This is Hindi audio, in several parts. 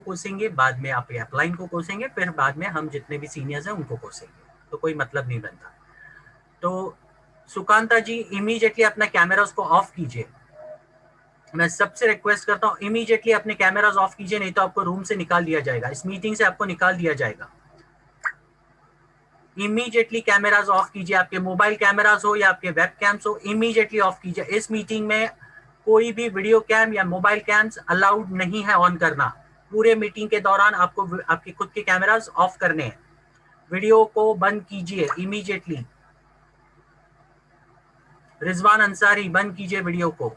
कोसेंगे, बाद में आप अपलाइन को कोसेंगे, फिर बाद में हम जितने भी सीनियर्स हैं उनको कोसेंगे, तो कोई मतलब नहीं बनता। तो सुकांता जी इमीडिएटली अपना कैमरास को ऑफ कीजिए। मैं सबसे रिक्वेस्ट करता हूँ इमीडिएटली अपने कैमरास ऑफ कीजिए, नहीं तो आपको रूम से निकाल दिया जाएगा, इस मीटिंग से आपको निकाल दिया जाएगा। इमीडिएटली कैमरास ऑफ कीजिए, आपके मोबाइल कैमरास हो या आपके वेब कैम्स हो, इमीडिएटली ऑफ कीजिए। इस मीटिंग में कोई भी वीडियो कैम या मोबाइल कैम्स अलाउड नहीं है ऑन करना। पूरे मीटिंग के दौरान आपको आपके खुद के कैमरास ऑफ करने हैं। वीडियो को बंद कीजिए इमीडिएटली। रिजवान अंसारी बंद कीजिए वीडियो को।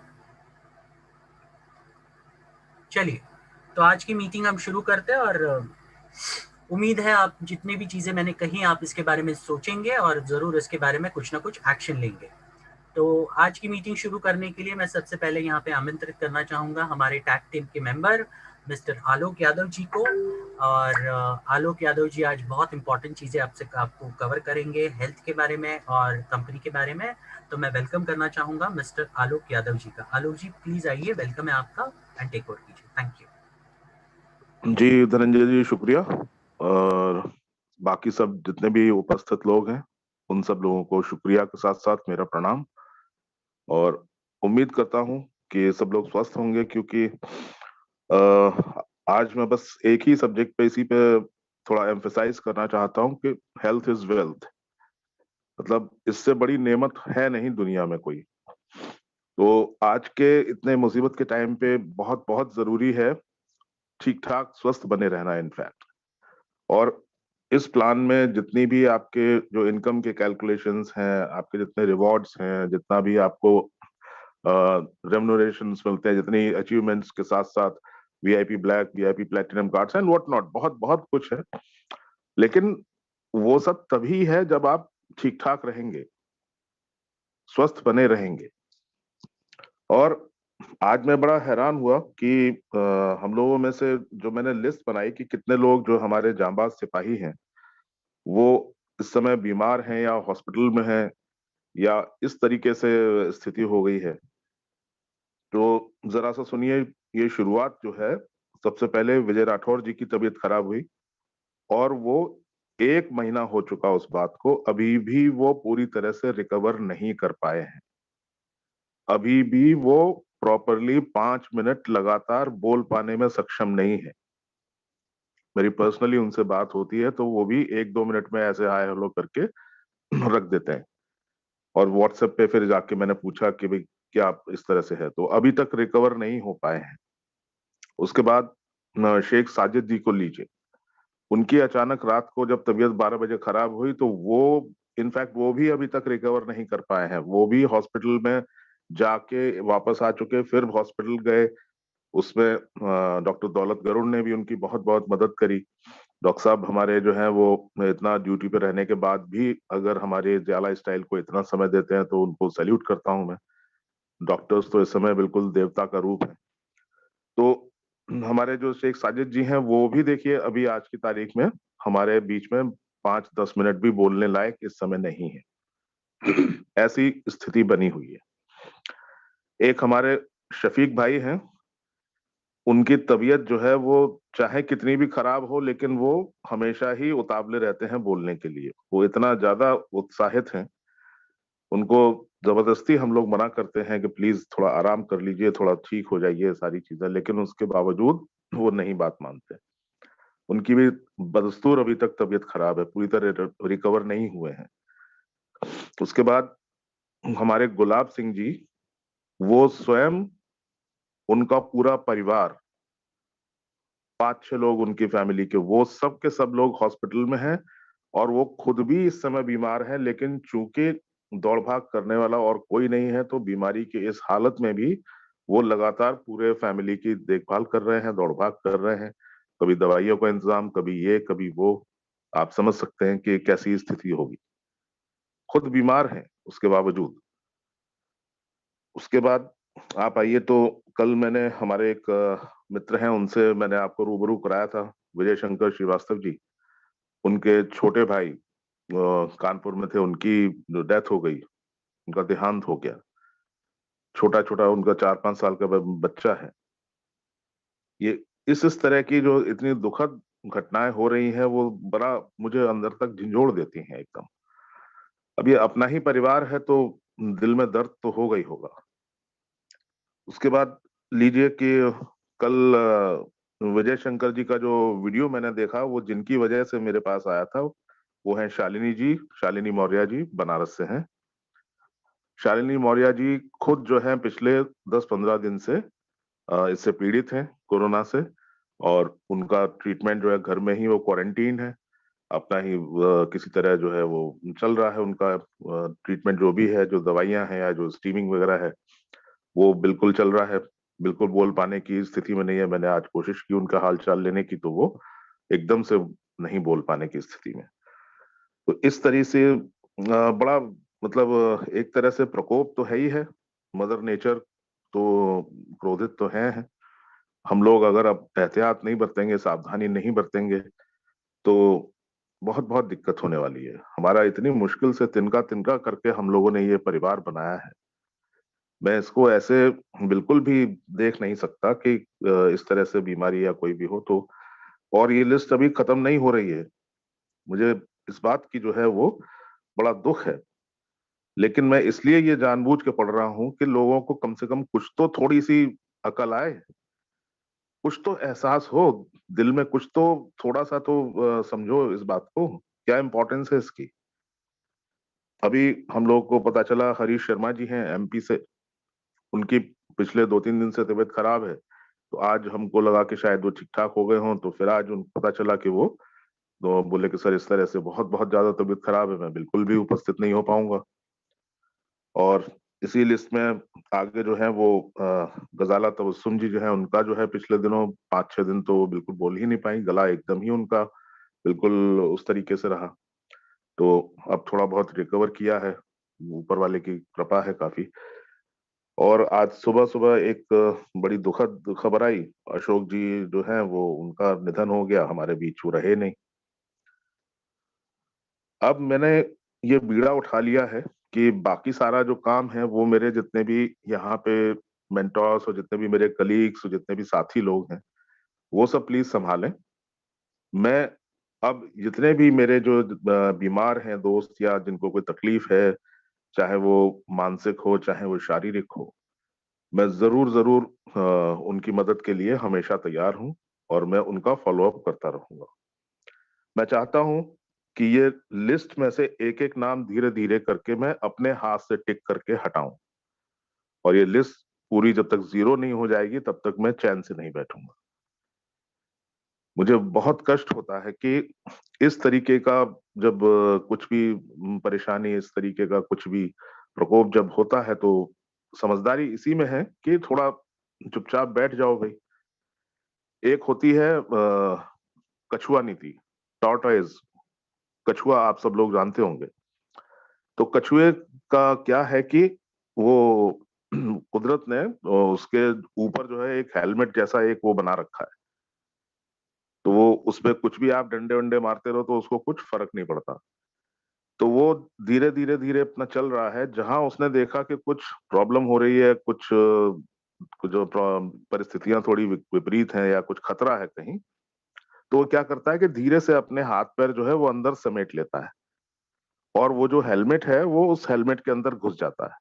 चलिए, तो आज की मीटिंग हम शुरू करते हैं, और उम्मीद है आप जितनी भी चीजें मैंने कही आप इसके बारे में सोचेंगे और जरूर इसके बारे में कुछ ना कुछ एक्शन लेंगे। तो आज की मीटिंग शुरू करने के लिए मैं सबसे पहले यहाँ पे आमंत्रित करना चाहूंगा हमारे टैग टीम के मेंबर मिस्टर आलोक यादव जी को। और आलोक यादव जी आज बहुत इंपॉर्टेंट चीजें आपको कवर करेंगे, हेल्थ के बारे में और कंपनी के बारे में। तो मैं वेलकम करना चाहूंगा मिस्टर आलोक यादव जी का। आलोक जी प्लीज आइए, वेलकम है आपका, एंड टेक ओवर कीजिए। Thank you. जी धनंजय जी, शुक्रिया। और बाकी सब जितने भी उपस्थित लोग हैं उन सब लोगों को शुक्रिया के साथ साथ मेरा प्रणाम। और उम्मीद करता हूं कि सब लोग स्वस्थ होंगे, क्योंकि आज मैं बस एक ही सब्जेक्ट पे, इसी पे थोड़ा एम्फेसाइज करना चाहता हूं कि हेल्थ इज वेल्थ। मतलब इससे बड़ी नेमत है नहीं दुनिया में कोई। तो आज के इतने मुसीबत के टाइम पे बहुत बहुत जरूरी है ठीक ठाक स्वस्थ बने रहना इनफैक्ट। और इस प्लान में जितनी भी आपके जो इनकम के कैलकुलेशंस हैं, आपके जितने रिवॉर्ड्स हैं, जितना भी आपको रेम्युनरेशंस मिलते हैं, जितनी अचीवमेंट्स के साथ साथ VIP black, VIP platinum cards and what not, बहुत बहुत कुछ है। लेकिन वो सब तभी है जब आप ठीक ठाक रहेंगे, स्वस्थ बने रहेंगे। और आज मैं बड़ा हैरान हुआ कि हम लोगों में से जो मैंने लिस्ट बनाई कि कितने लोग जो हमारे जांबाज सिपाही हैं वो इस समय बीमार हैं या हॉस्पिटल में हैं या इस तरीके से स्थिति हो गई है। तो जरा सा सुनिए, ये शुरुआत जो है, सबसे पहले विजय राठौर जी की तबीयत खराब हुई और वो 1 महीना हो चुका उस बात को, अभी भी वो पूरी तरह से रिकवर नहीं कर पाए हैं। अभी भी वो प्रॉपरली 5 मिनट लगातार बोल पाने में सक्षम नहीं है। मेरी पर्सनली उनसे बात होती है तो वो भी 1-2 मिनट में ऐसे हाय हेलो करके रख देते हैं। और व्हाट्सएप पे फिर जाके मैंने पूछा कि भाई क्या आप इस तरह से है, तो अभी तक रिकवर नहीं हो पाए हैं। उसके बाद शेख साजिद जी को लीजिए। उनकी अचानक रात को जब तबीयत 12 बजे खराब हुई तो वो इनफैक्ट वो भी अभी तक रिकवर नहीं कर पाए हैं। वो भी हॉस्पिटल में जाके वापस आ चुके, फिर हॉस्पिटल गए। उसमें डॉक्टर दौलत गरुड़ ने भी उनकी बहुत बहुत मदद करी। डॉक्टर साहब हमारे जो है वो इतना ड्यूटी पे रहने के बाद भी अगर हमारे जाला स्टाइल को इतना समय देते हैं तो उनको सैल्यूट करता हूं मैं। डॉक्टर्स तो इस समय बिल्कुल देवता का रूप है। तो हमारे जो शेख साजिद जी हैं वो भी देखिए अभी आज की तारीख में हमारे बीच में 5-10 मिनट भी बोलने लायक इस समय नहीं है। ऐसी स्थिति बनी हुई है। एक हमारे शफीक भाई हैं, उनकी तबीयत जो है वो चाहे कितनी भी खराब हो लेकिन वो हमेशा ही उतावले रहते हैं बोलने के लिए। वो इतना ज्यादा उत्साहित हैं, उनको जबरदस्ती हम लोग मना करते हैं कि प्लीज थोड़ा आराम कर लीजिए, थोड़ा ठीक हो जाइए सारी चीजें, लेकिन उसके बावजूद वो नहीं बात मानते। उनकी भी बदस्तूर अभी तक तबीयत खराब है, पूरी तरह रिकवर नहीं हुए हैं। उसके बाद हमारे गुलाब सिंह जी, वो स्वयं, उनका पूरा परिवार, 5-6 लोग उनकी फैमिली के, वो सब के सब लोग हॉस्पिटल में हैं। और वो खुद भी इस समय बीमार है, लेकिन चूंकि दौड़ भाग करने वाला और कोई नहीं है तो बीमारी की इस हालत में भी वो लगातार पूरे फैमिली की देखभाल कर रहे हैं, दौड़ भाग कर रहे हैं। कभी दवाइयों का इंतजाम, कभी ये कभी वो। आप समझ सकते हैं कि कैसी स्थिति होगी, खुद बीमार हैं उसके बावजूद। उसके बाद आप आइए तो कल मैंने हमारे एक मित्र हैं, उनसे मैंने आपको रूबरू कराया था, विजय शंकर श्रीवास्तव जी। उनके छोटे भाई कानपुर में थे, उनकी डेथ हो गई, उनका देहांत हो गया। छोटा छोटा उनका 4-5 साल का बच्चा है। ये इस तरह की जो इतनी दुखद घटनाएं हो रही हैं वो बड़ा मुझे अंदर तक झंझोड़ देती हैं एकदम। अब ये अपना ही परिवार है तो दिल में दर्द तो होगा ही होगा। उसके बाद लीजिए कि कल विजय शंकर जी का जो वीडियो मैंने देखा, वो जिनकी वजह से मेरे पास आया था वो है शालिनी जी, शालिनी मौर्य जी, बनारस से हैं। शालिनी मौर्य जी खुद जो है पिछले 10-15 दिन से इससे पीड़ित हैं, कोरोना से। और उनका ट्रीटमेंट जो है घर में ही, वो क्वारंटीन है, अपना ही किसी तरह जो है वो चल रहा है उनका ट्रीटमेंट, जो भी है, जो दवाइयां हैं या जो स्टीमिंग वगैरह है, वो बिल्कुल चल रहा है। बिल्कुल बोल पाने की स्थिति में नहीं है। मैंने आज कोशिश की उनका हाल चाल लेने की, तो वो एकदम से नहीं बोल पाने की स्थिति में। तो इस तरह से बड़ा मतलब एक तरह से प्रकोप तो है ही है। मदर नेचर तो क्रोधित तो है। हम लोग अगर अब एहतियात नहीं बरतेंगे, सावधानी नहीं बरतेंगे, तो बहुत बहुत दिक्कत होने वाली है। हमारा इतनी मुश्किल से तिनका तिनका करके हम लोगों ने ये परिवार बनाया है। मैं इसको ऐसे बिल्कुल भी देख नहीं सकता कि इस तरह से बीमारी या कोई भी हो तो। और ये लिस्ट अभी खत्म नहीं हो रही है। मुझे इस बात की जो है वो बड़ा दुख है। लेकिन मैं इसलिए ये जानबूझ के पढ़ रहा हूँ कि लोगों को कम से कम कुछ तो थोड़ी सी अकल आए, कुछ तो एहसास हो दिल में, कुछ तो थोड़ा सा तो समझो इस बात को, क्या इम्पोर्टेंस है इसकी। अभी हम लोग को पता चला हरीश शर्मा जी हैं एमपी से, उनकी पिछले 2-3 दिन से तबीयत खराब है। तो आज हमको लगा कि शायद वो ठीक ठाक हो गए हों, तो फिर आज उनको पता चला कि वो तो बोले कि सर इस तरह से बहुत बहुत ज्यादा तबीयत खराब है, मैं बिल्कुल भी उपस्थित नहीं हो पाऊंगा। और इसी लिस्ट में आगे जो है वो गजाला तबस्सुम जी जो है, उनका जो है पिछले दिनों 5-6 दिन तो वो बिल्कुल बोल ही नहीं पाई, गला एकदम ही उनका बिल्कुल उस तरीके से रहा। तो अब थोड़ा बहुत रिकवर किया है, ऊपर वाले की कृपा है काफी। और आज सुबह सुबह एक बड़ी दुखद खबर आई, अशोक जी जो है वो उनका निधन हो गया, हमारे बीच वो रहे नहीं। अब मैंने ये बीड़ा उठा लिया है कि बाकी सारा जो काम है वो मेरे जितने भी यहाँ पे मेंटोर्स और जितने भी मेरे कलीग्स और जितने भी साथी लोग हैं, वो सब प्लीज संभालें। मैं अब जितने भी मेरे जो बीमार हैं दोस्त या जिनको कोई तकलीफ है, चाहे वो मानसिक हो चाहे वो शारीरिक हो, मैं जरूर जरूर उनकी मदद के लिए हमेशा तैयार हूं और मैं उनका फॉलो अप करता रहूंगा। मैं चाहता हूं कि ये लिस्ट में से एक एक नाम धीरे धीरे करके मैं अपने हाथ से टिक करके हटाऊं। और ये लिस्ट पूरी जब तक जीरो नहीं हो जाएगी तब तक मैं चैन से नहीं बैठूंगा। मुझे बहुत कष्ट होता है कि इस तरीके का जब कुछ भी परेशानी, इस तरीके का कुछ भी प्रकोप जब होता है, तो समझदारी इसी में है कि थोड़ा चुपचाप बैठ जाओ भाई। एक होती है कछुआ नीति, टॉर्टोइज, कछुआ आप सब लोग जानते होंगे। तो कछुए का क्या है कि वो कुदरत ने उसके ऊपर जो है एक हेलमेट जैसा एक वो बना रखा है। तो वो उसपे कुछ भी आप डंडे वंडे मारते रहो तो उसको कुछ फर्क नहीं पड़ता। तो वो धीरे धीरे धीरे अपना चल रहा है। जहां उसने देखा कि कुछ प्रॉब्लम हो रही है, कुछ जो परिस्थितियां थोड़ी विपरीत हैं या कुछ खतरा है कहीं, तो वो क्या करता है कि धीरे से अपने हाथ पैर जो है वो अंदर समेट लेता है और वो जो हेलमेट है वो उस हेलमेट के अंदर घुस जाता है।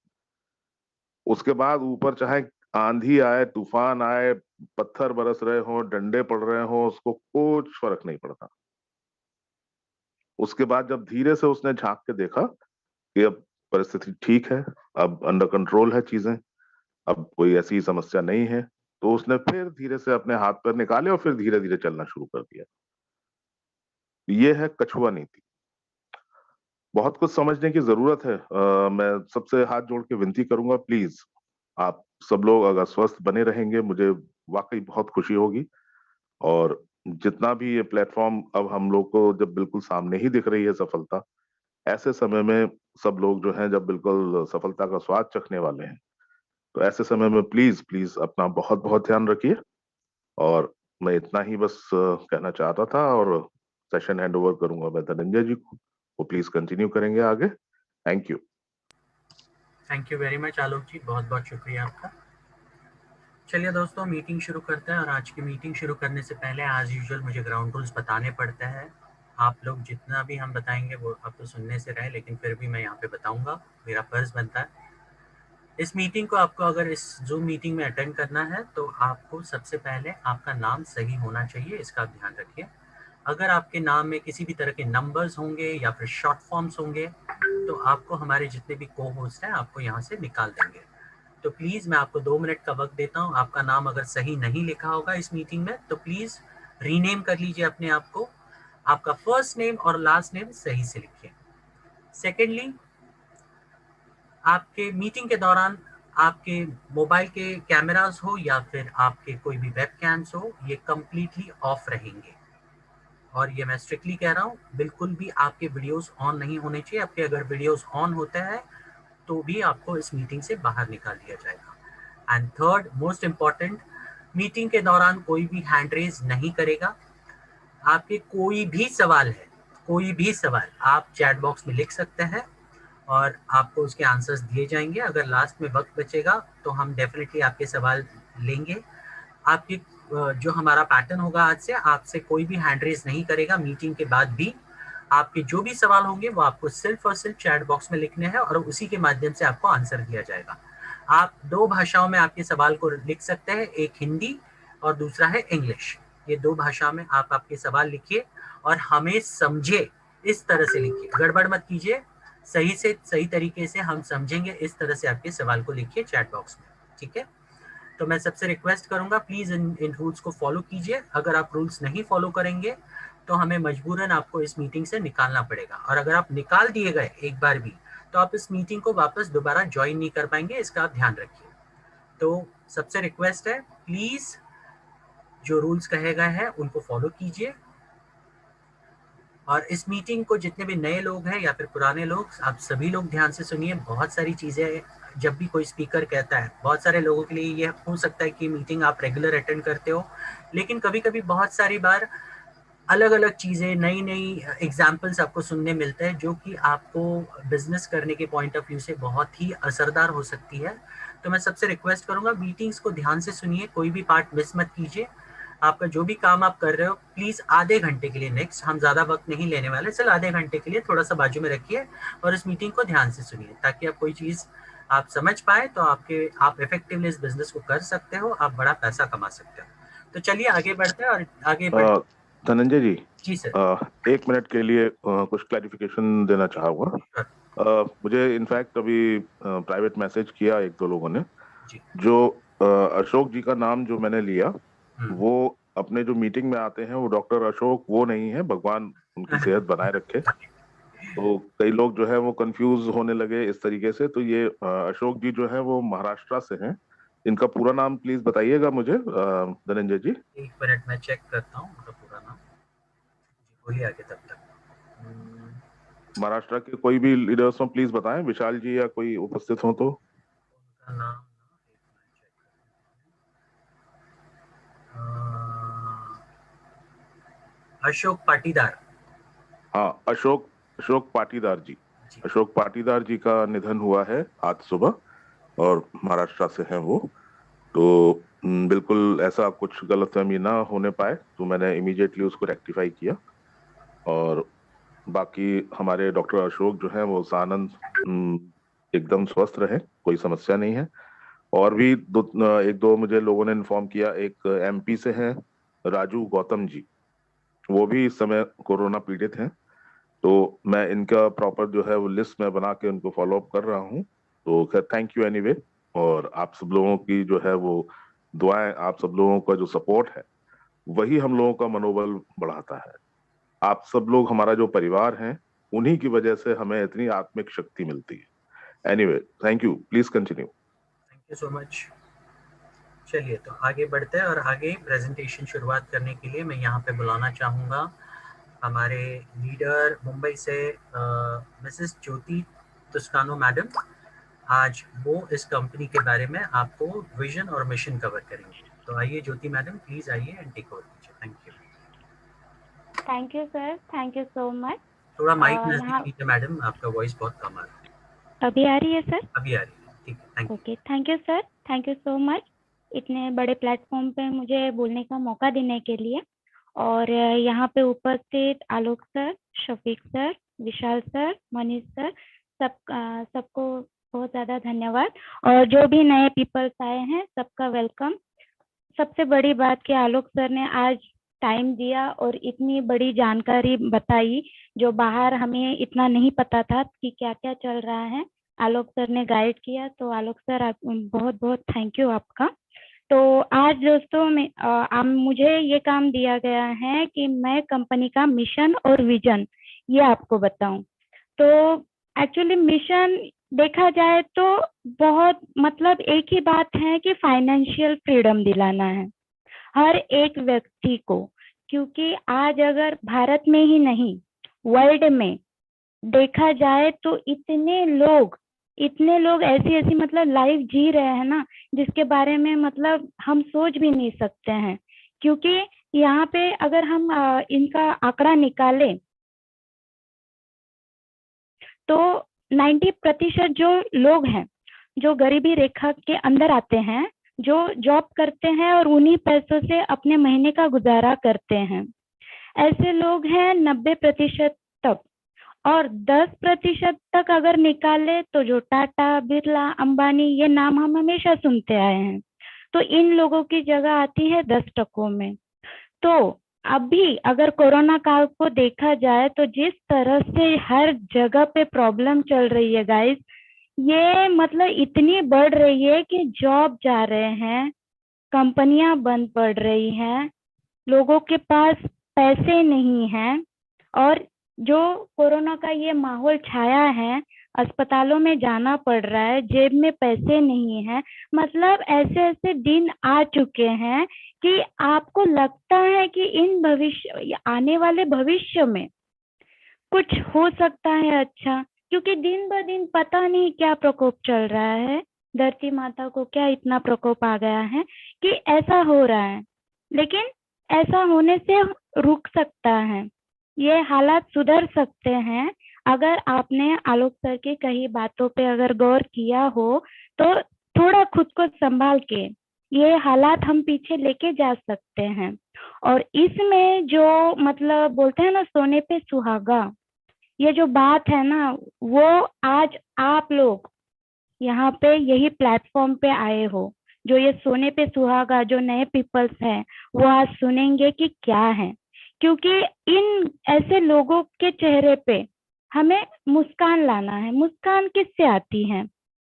उसके बाद ऊपर चाहे आंधी आए, तूफान आए, पत्थर बरस रहे हो, डंडे पड़ रहे हो, उसको कुछ फर्क नहीं पड़ता। उसके बाद जब धीरे से उसने झांक के देखा कि अब परिस्थिति ठीक है, अब अंडर कंट्रोल है चीजें, अब कोई ऐसी समस्या नहीं है, तो उसने फिर धीरे से अपने हाथ पैर निकाले और फिर धीरे धीरे चलना शुरू कर दिया। ये है कछुआ नीति। बहुत कुछ समझने की जरूरत है। मैं सबसे हाथ जोड़ के विनती करूंगा, प्लीज आप सब लोग अगर स्वस्थ बने रहेंगे, मुझे वाकई बहुत खुशी होगी। और जितना भी ये प्लेटफॉर्म अब हम लोग को जब बिल्कुल सामने ही दिख रही है सफलता, ऐसे समय में सब लोग जो हैं जब बिल्कुल सफलता का स्वाद चखने वाले हैं, तो ऐसे समय में प्लीज प्लीज अपना बहुत बहुत ध्यान रखिए। और मैं इतना ही बस कहना चाहता था। और सेशन हैंड ओवर करूंगा मैं धनंजय जी को, वो प्लीज कंटिन्यू करेंगे आगे। थैंक यू वेरी मच आलोक जी, बहुत बहुत शुक्रिया आपका। चलिए दोस्तों, मीटिंग शुरू करते हैं। और आज की मीटिंग शुरू करने से पहले एज यूजुअल मुझे ग्राउंड रूल्स बताने पड़ते हैं। आप लोग जितना भी हम बताएंगे वो आप तो सुनने से रहे, लेकिन फिर भी मैं यहाँ पे बताऊंगा, मेरा फर्ज बनता है। इस मीटिंग को आपको अगर इस जूम मीटिंग में अटेंड करना है तो आपको सबसे पहले आपका नाम सही होना चाहिए, इसका आप ध्यान रखिए। अगर आपके नाम में किसी भी तरह के नंबर्स होंगे या फिर शॉर्ट फॉर्म्स होंगे तो आपको हमारे जितने भी को होस्ट हैं आपको यहाँ से निकाल देंगे। तो प्लीज़ मैं आपको 2 मिनट का वक्त देता हूँ। आपका नाम अगर सही नहीं लिखा होगा इस मीटिंग में तो प्लीज़ रीनेम कर लीजिए अपने आप को। आपका फर्स्ट नेम और लास्ट नेम सही से लिखिए। सेकेंडली, आपके मीटिंग के दौरान आपके मोबाइल के कैमरास हो या फिर आपके कोई भी वेब कैम्स हो, ये कम्प्लीटली ऑफ रहेंगे। और ये मैं स्ट्रिक्टली कह रहा हूँ, बिल्कुल भी आपके वीडियोस ऑन नहीं होने चाहिए। आपके अगर वीडियोस ऑन होते हैं तो भी आपको इस मीटिंग से बाहर निकाल दिया जाएगा। And third most important, meeting के दौरान कोई भी हैंड रेज नहीं करेगा। आपके कोई भी सवाल है, कोई भी सवाल आप चैट बॉक्स में लिख सकते हैं और आपको उसके आंसर्स दिए जाएंगे। अगर लास्ट में वक्त बचेगा तो हम डेफिनेटली आपके सवाल लेंगे। आपकी जो हमारा पैटर्न होगा आज से, आपसे कोई भी हैंड रेज नहीं करेगा। मीटिंग के बाद भी आपके जो भी सवाल होंगे वो आपको सिर्फ और सिर्फ चैट बॉक्स में लिखने हैं और उसी के माध्यम से आपको आंसर दिया जाएगा। आप 2 भाषाओं में आपके सवाल को लिख सकते हैं, एक हिंदी और दूसरा है इंग्लिश। ये 2 भाषा में आप आपके सवाल लिखिए और हमें समझे इस तरह से लिखिए, गड़बड़ मत कीजिए। सही से सही तरीके से हम समझेंगे इस तरह से आपके सवाल को लिखिए चैट बॉक्स में, ठीक है। तो मैं सबसे रिक्वेस्ट करूंगा प्लीज इन रूल्स को फॉलो कीजिए। अगर आप रूल्स नहीं फॉलो करेंगे तो हमें मजबूरन आपको इस मीटिंग से निकालना पड़ेगा। और अगर आप निकाल दिए गए एक बार भी तो आप इस मीटिंग को वापस दोबारा ज्वाइन नहीं कर पाएंगे, इसका आप ध्यान रखिए। तो सबसे रिक्वेस्ट है, प्लीज जो रूल्स कहे गए हैं उनको फॉलो कीजिए। और इस मीटिंग को जितने भी नए लोग हैं या फिर पुराने लोग, आप सभी लोग ध्यान से सुनिए। बहुत सारी चीज़ें जब भी कोई स्पीकर कहता है, बहुत सारे लोगों के लिए ये हो सकता है कि मीटिंग आप रेगुलर अटेंड करते हो, लेकिन कभी कभी बहुत सारी बार अलग अलग चीज़ें, नई नई एग्जाम्पल्स आपको सुनने मिलते हैं जो कि आपको बिजनेस करने के पॉइंट ऑफ व्यू से बहुत ही असरदार हो सकती है। तो मैं सबसे रिक्वेस्ट करूंगा, मीटिंग्स को ध्यान से सुनिए, कोई भी पार्ट मिस मत कीजिए। आपका जो भी काम आप कर रहे हो प्लीज आधे घंटे के लिए, नेक्स्ट हम ज्यादा वक्त नहीं लेने वाले, चल आधे घंटे के लिए थोड़ा सा बाजू में रखिए और इस मीटिंग को ध्यान से सुनिए ताकि आप कोई चीज आप समझ पाए तो आप इफेक्टिवली इस बिजनेस को कर सकते हो, आप बड़ा पैसा कमा सकते हो। तो चलिए आगे बढ़ते हैं और आगे बढ़। धनंजय जी, जी सर। 1 मिनट के लिए कुछ क्लैरिफिकेशन देना चाहूंगा। मुझे इनफैक्ट अभी प्राइवेट मैसेज किया एक दो लोगों ने। जी। जो अशोक जी का नाम जो मैंने लिया, हम्म। वो अपने जो मीटिंग में आते हैं वो डॉक्टर अशोक वो नहीं है, भगवान उनकी सेहत बनाए रखे। तो कई लोग जो है वो कंफ्यूज होने लगे इस तरीके से। तो ये अशोक जी जो है वो महाराष्ट्र से हैं। इनका पूरा नाम प्लीज बताइएगा मुझे, धनंजय जी। एक मिनट मैं चेक करता हूँ उनका पूरा नाम। जी बोलिए आगे तब तक। हम्म, महाराष्ट्र के कोई भी लीडर्स हो प्लीज बताएं, विशाल जी या कोई उपस्थित हो तो। उनका नाम एक मिनट चेक अशोक पाटीदार। हाँ, अशोक अशोक पाटीदार जी। जी। अशोक पाटीदार जी का निधन हुआ है आज सुबह, और महाराष्ट्र से हैं वो। तो बिल्कुल ऐसा कुछ गलतफहमी ना होने पाए तो मैंने इमीडिएटली उसको रेक्टिफाई किया। और बाकी हमारे डॉक्टर अशोक जो हैं वो सानंद एकदम स्वस्थ रहे, कोई समस्या नहीं है। और भी एक दो मुझे लोगों ने इन्फॉर्म किया, एक एमपी से हैं राजू गौतम जी, वो भी इस समय कोरोना पीड़ित हैं। तो मैं इनका प्रॉपर जो है वो लिस्ट में बना के उनको फॉलो अप कर रहा हूँ। तो खैर थैंक यू एनीवे। और आप सब लोगों की जो है वो दुआएं, आप सब लोगों का जो सपोर्ट है वही हम लोगों का मनोबल बढ़ाता है। आप सब लोग हमारा जो परिवार है, उन्हीं की वजह से हमें इतनी आत्मिक शक्ति मिलती है। Anyway thank you, please continue. Thank you so much. चलिए तो आगे बढ़ते हैं और आगे प्रेजेंटेशन शुरुआत करने के लिए मैं यहाँ पे बुलाना चाहूँगा हमारे लीडर मुंबई से मिसेस ज्योति तुस्कानो मैडम। आज वो इस कंपनी के बारे में आपको विजन और मिशन कवर करेंगे। तो आइए ज्योति मैडम, प्लीज आइए एंड टेक ओवर कीजिए। Thank you. Thank you sir, thank you so much. थोड़ा माइक नजदीक यहाँ लीजिए मैडम, आपका वॉइस बहुत कम आ रहा है। अभी आ रही है सर? अभी आ रही है, ठीक है, thank you. Okay, thank you sir, thank you so much. इतने बड़े प्लेटफॉर्म पे मुझे बोलने का मौका देने के लिए। और यहाँ पे उपस्थित आलोक sir, Shafiq sir, Vishal sir, Manish sir, सबको बहुत ज़्यादा धन्यवाद। और जो भी नए पीपल्स आए हैं सबका वेलकम। सबसे बड़ी बात कि आलोक सर ने आज टाइम दिया और इतनी बड़ी जानकारी बताई जो बाहर हमें इतना नहीं पता था कि क्या क्या चल रहा है। आलोक सर ने गाइड किया, तो आलोक सर आप बहुत बहुत थैंक यू आपका। तो आज दोस्तों मुझे ये काम दिया गया है कि मैं कंपनी का मिशन और विजन ये आपको बताऊं। तो एक्चुअली मिशन देखा जाए तो बहुत मतलब एक ही बात है कि फाइनेंशियल फ्रीडम दिलाना है हर एक व्यक्ति को, क्योंकि आज अगर भारत में ही नहीं वर्ल्ड में देखा जाए तो इतने लोग ऐसी ऐसी मतलब लाइफ जी रहे हैं ना, जिसके बारे में मतलब हम सोच भी नहीं सकते हैं। क्योंकि यहाँ पे अगर हम इनका आंकड़ा निकालें तो 90% जो लोग हैं जो गरीबी रेखा के अंदर आते हैं, जो जॉब करते हैं और उन्हीं पैसों से अपने महीने का गुजारा करते हैं, ऐसे लोग हैं 90% तक। और 10% तक अगर निकाले तो जो टाटा, बिरला, अंबानी ये नाम हम हमेशा सुनते आए हैं, तो इन लोगों की जगह आती है 10% में। तो अभी अगर कोरोना काल को देखा जाए तो जिस तरह से हर जगह पे प्रॉब्लम चल रही है गाइस, ये मतलब इतनी बढ़ रही है कि जॉब जा रहे हैं, कंपनियां बंद पड़ रही हैं, लोगों के पास पैसे नहीं हैं। और जो कोरोना का ये माहौल छाया है, अस्पतालों में जाना पड़ रहा है, जेब में पैसे नहीं है। मतलब ऐसे ऐसे दिन आ चुके हैं कि आपको लगता है कि आने वाले भविष्य में कुछ हो सकता है अच्छा, क्योंकि दिन ब दिन पता नहीं क्या प्रकोप चल रहा है, धरती माता को क्या इतना प्रकोप आ गया है कि ऐसा हो रहा है। लेकिन ऐसा होने से रुक सकता है, ये हालात सुधर सकते हैं अगर आपने आलोक सर की कही बातों पे अगर गौर किया हो तो थोड़ा खुद को संभाल के ये हालात हम पीछे लेके जा सकते हैं। और इसमें जो मतलब बोलते हैं ना सोने पे सुहागा, ये जो बात है ना, वो आज आप लोग यहाँ पे यही प्लेटफॉर्म पे आए हो, जो ये सोने पे सुहागा जो नए पीपल्स हैं वो आज सुनेंगे कि क्या है। क्योंकि इन ऐसे लोगों के चेहरे पे हमें मुस्कान लाना है। मुस्कान किससे आती है?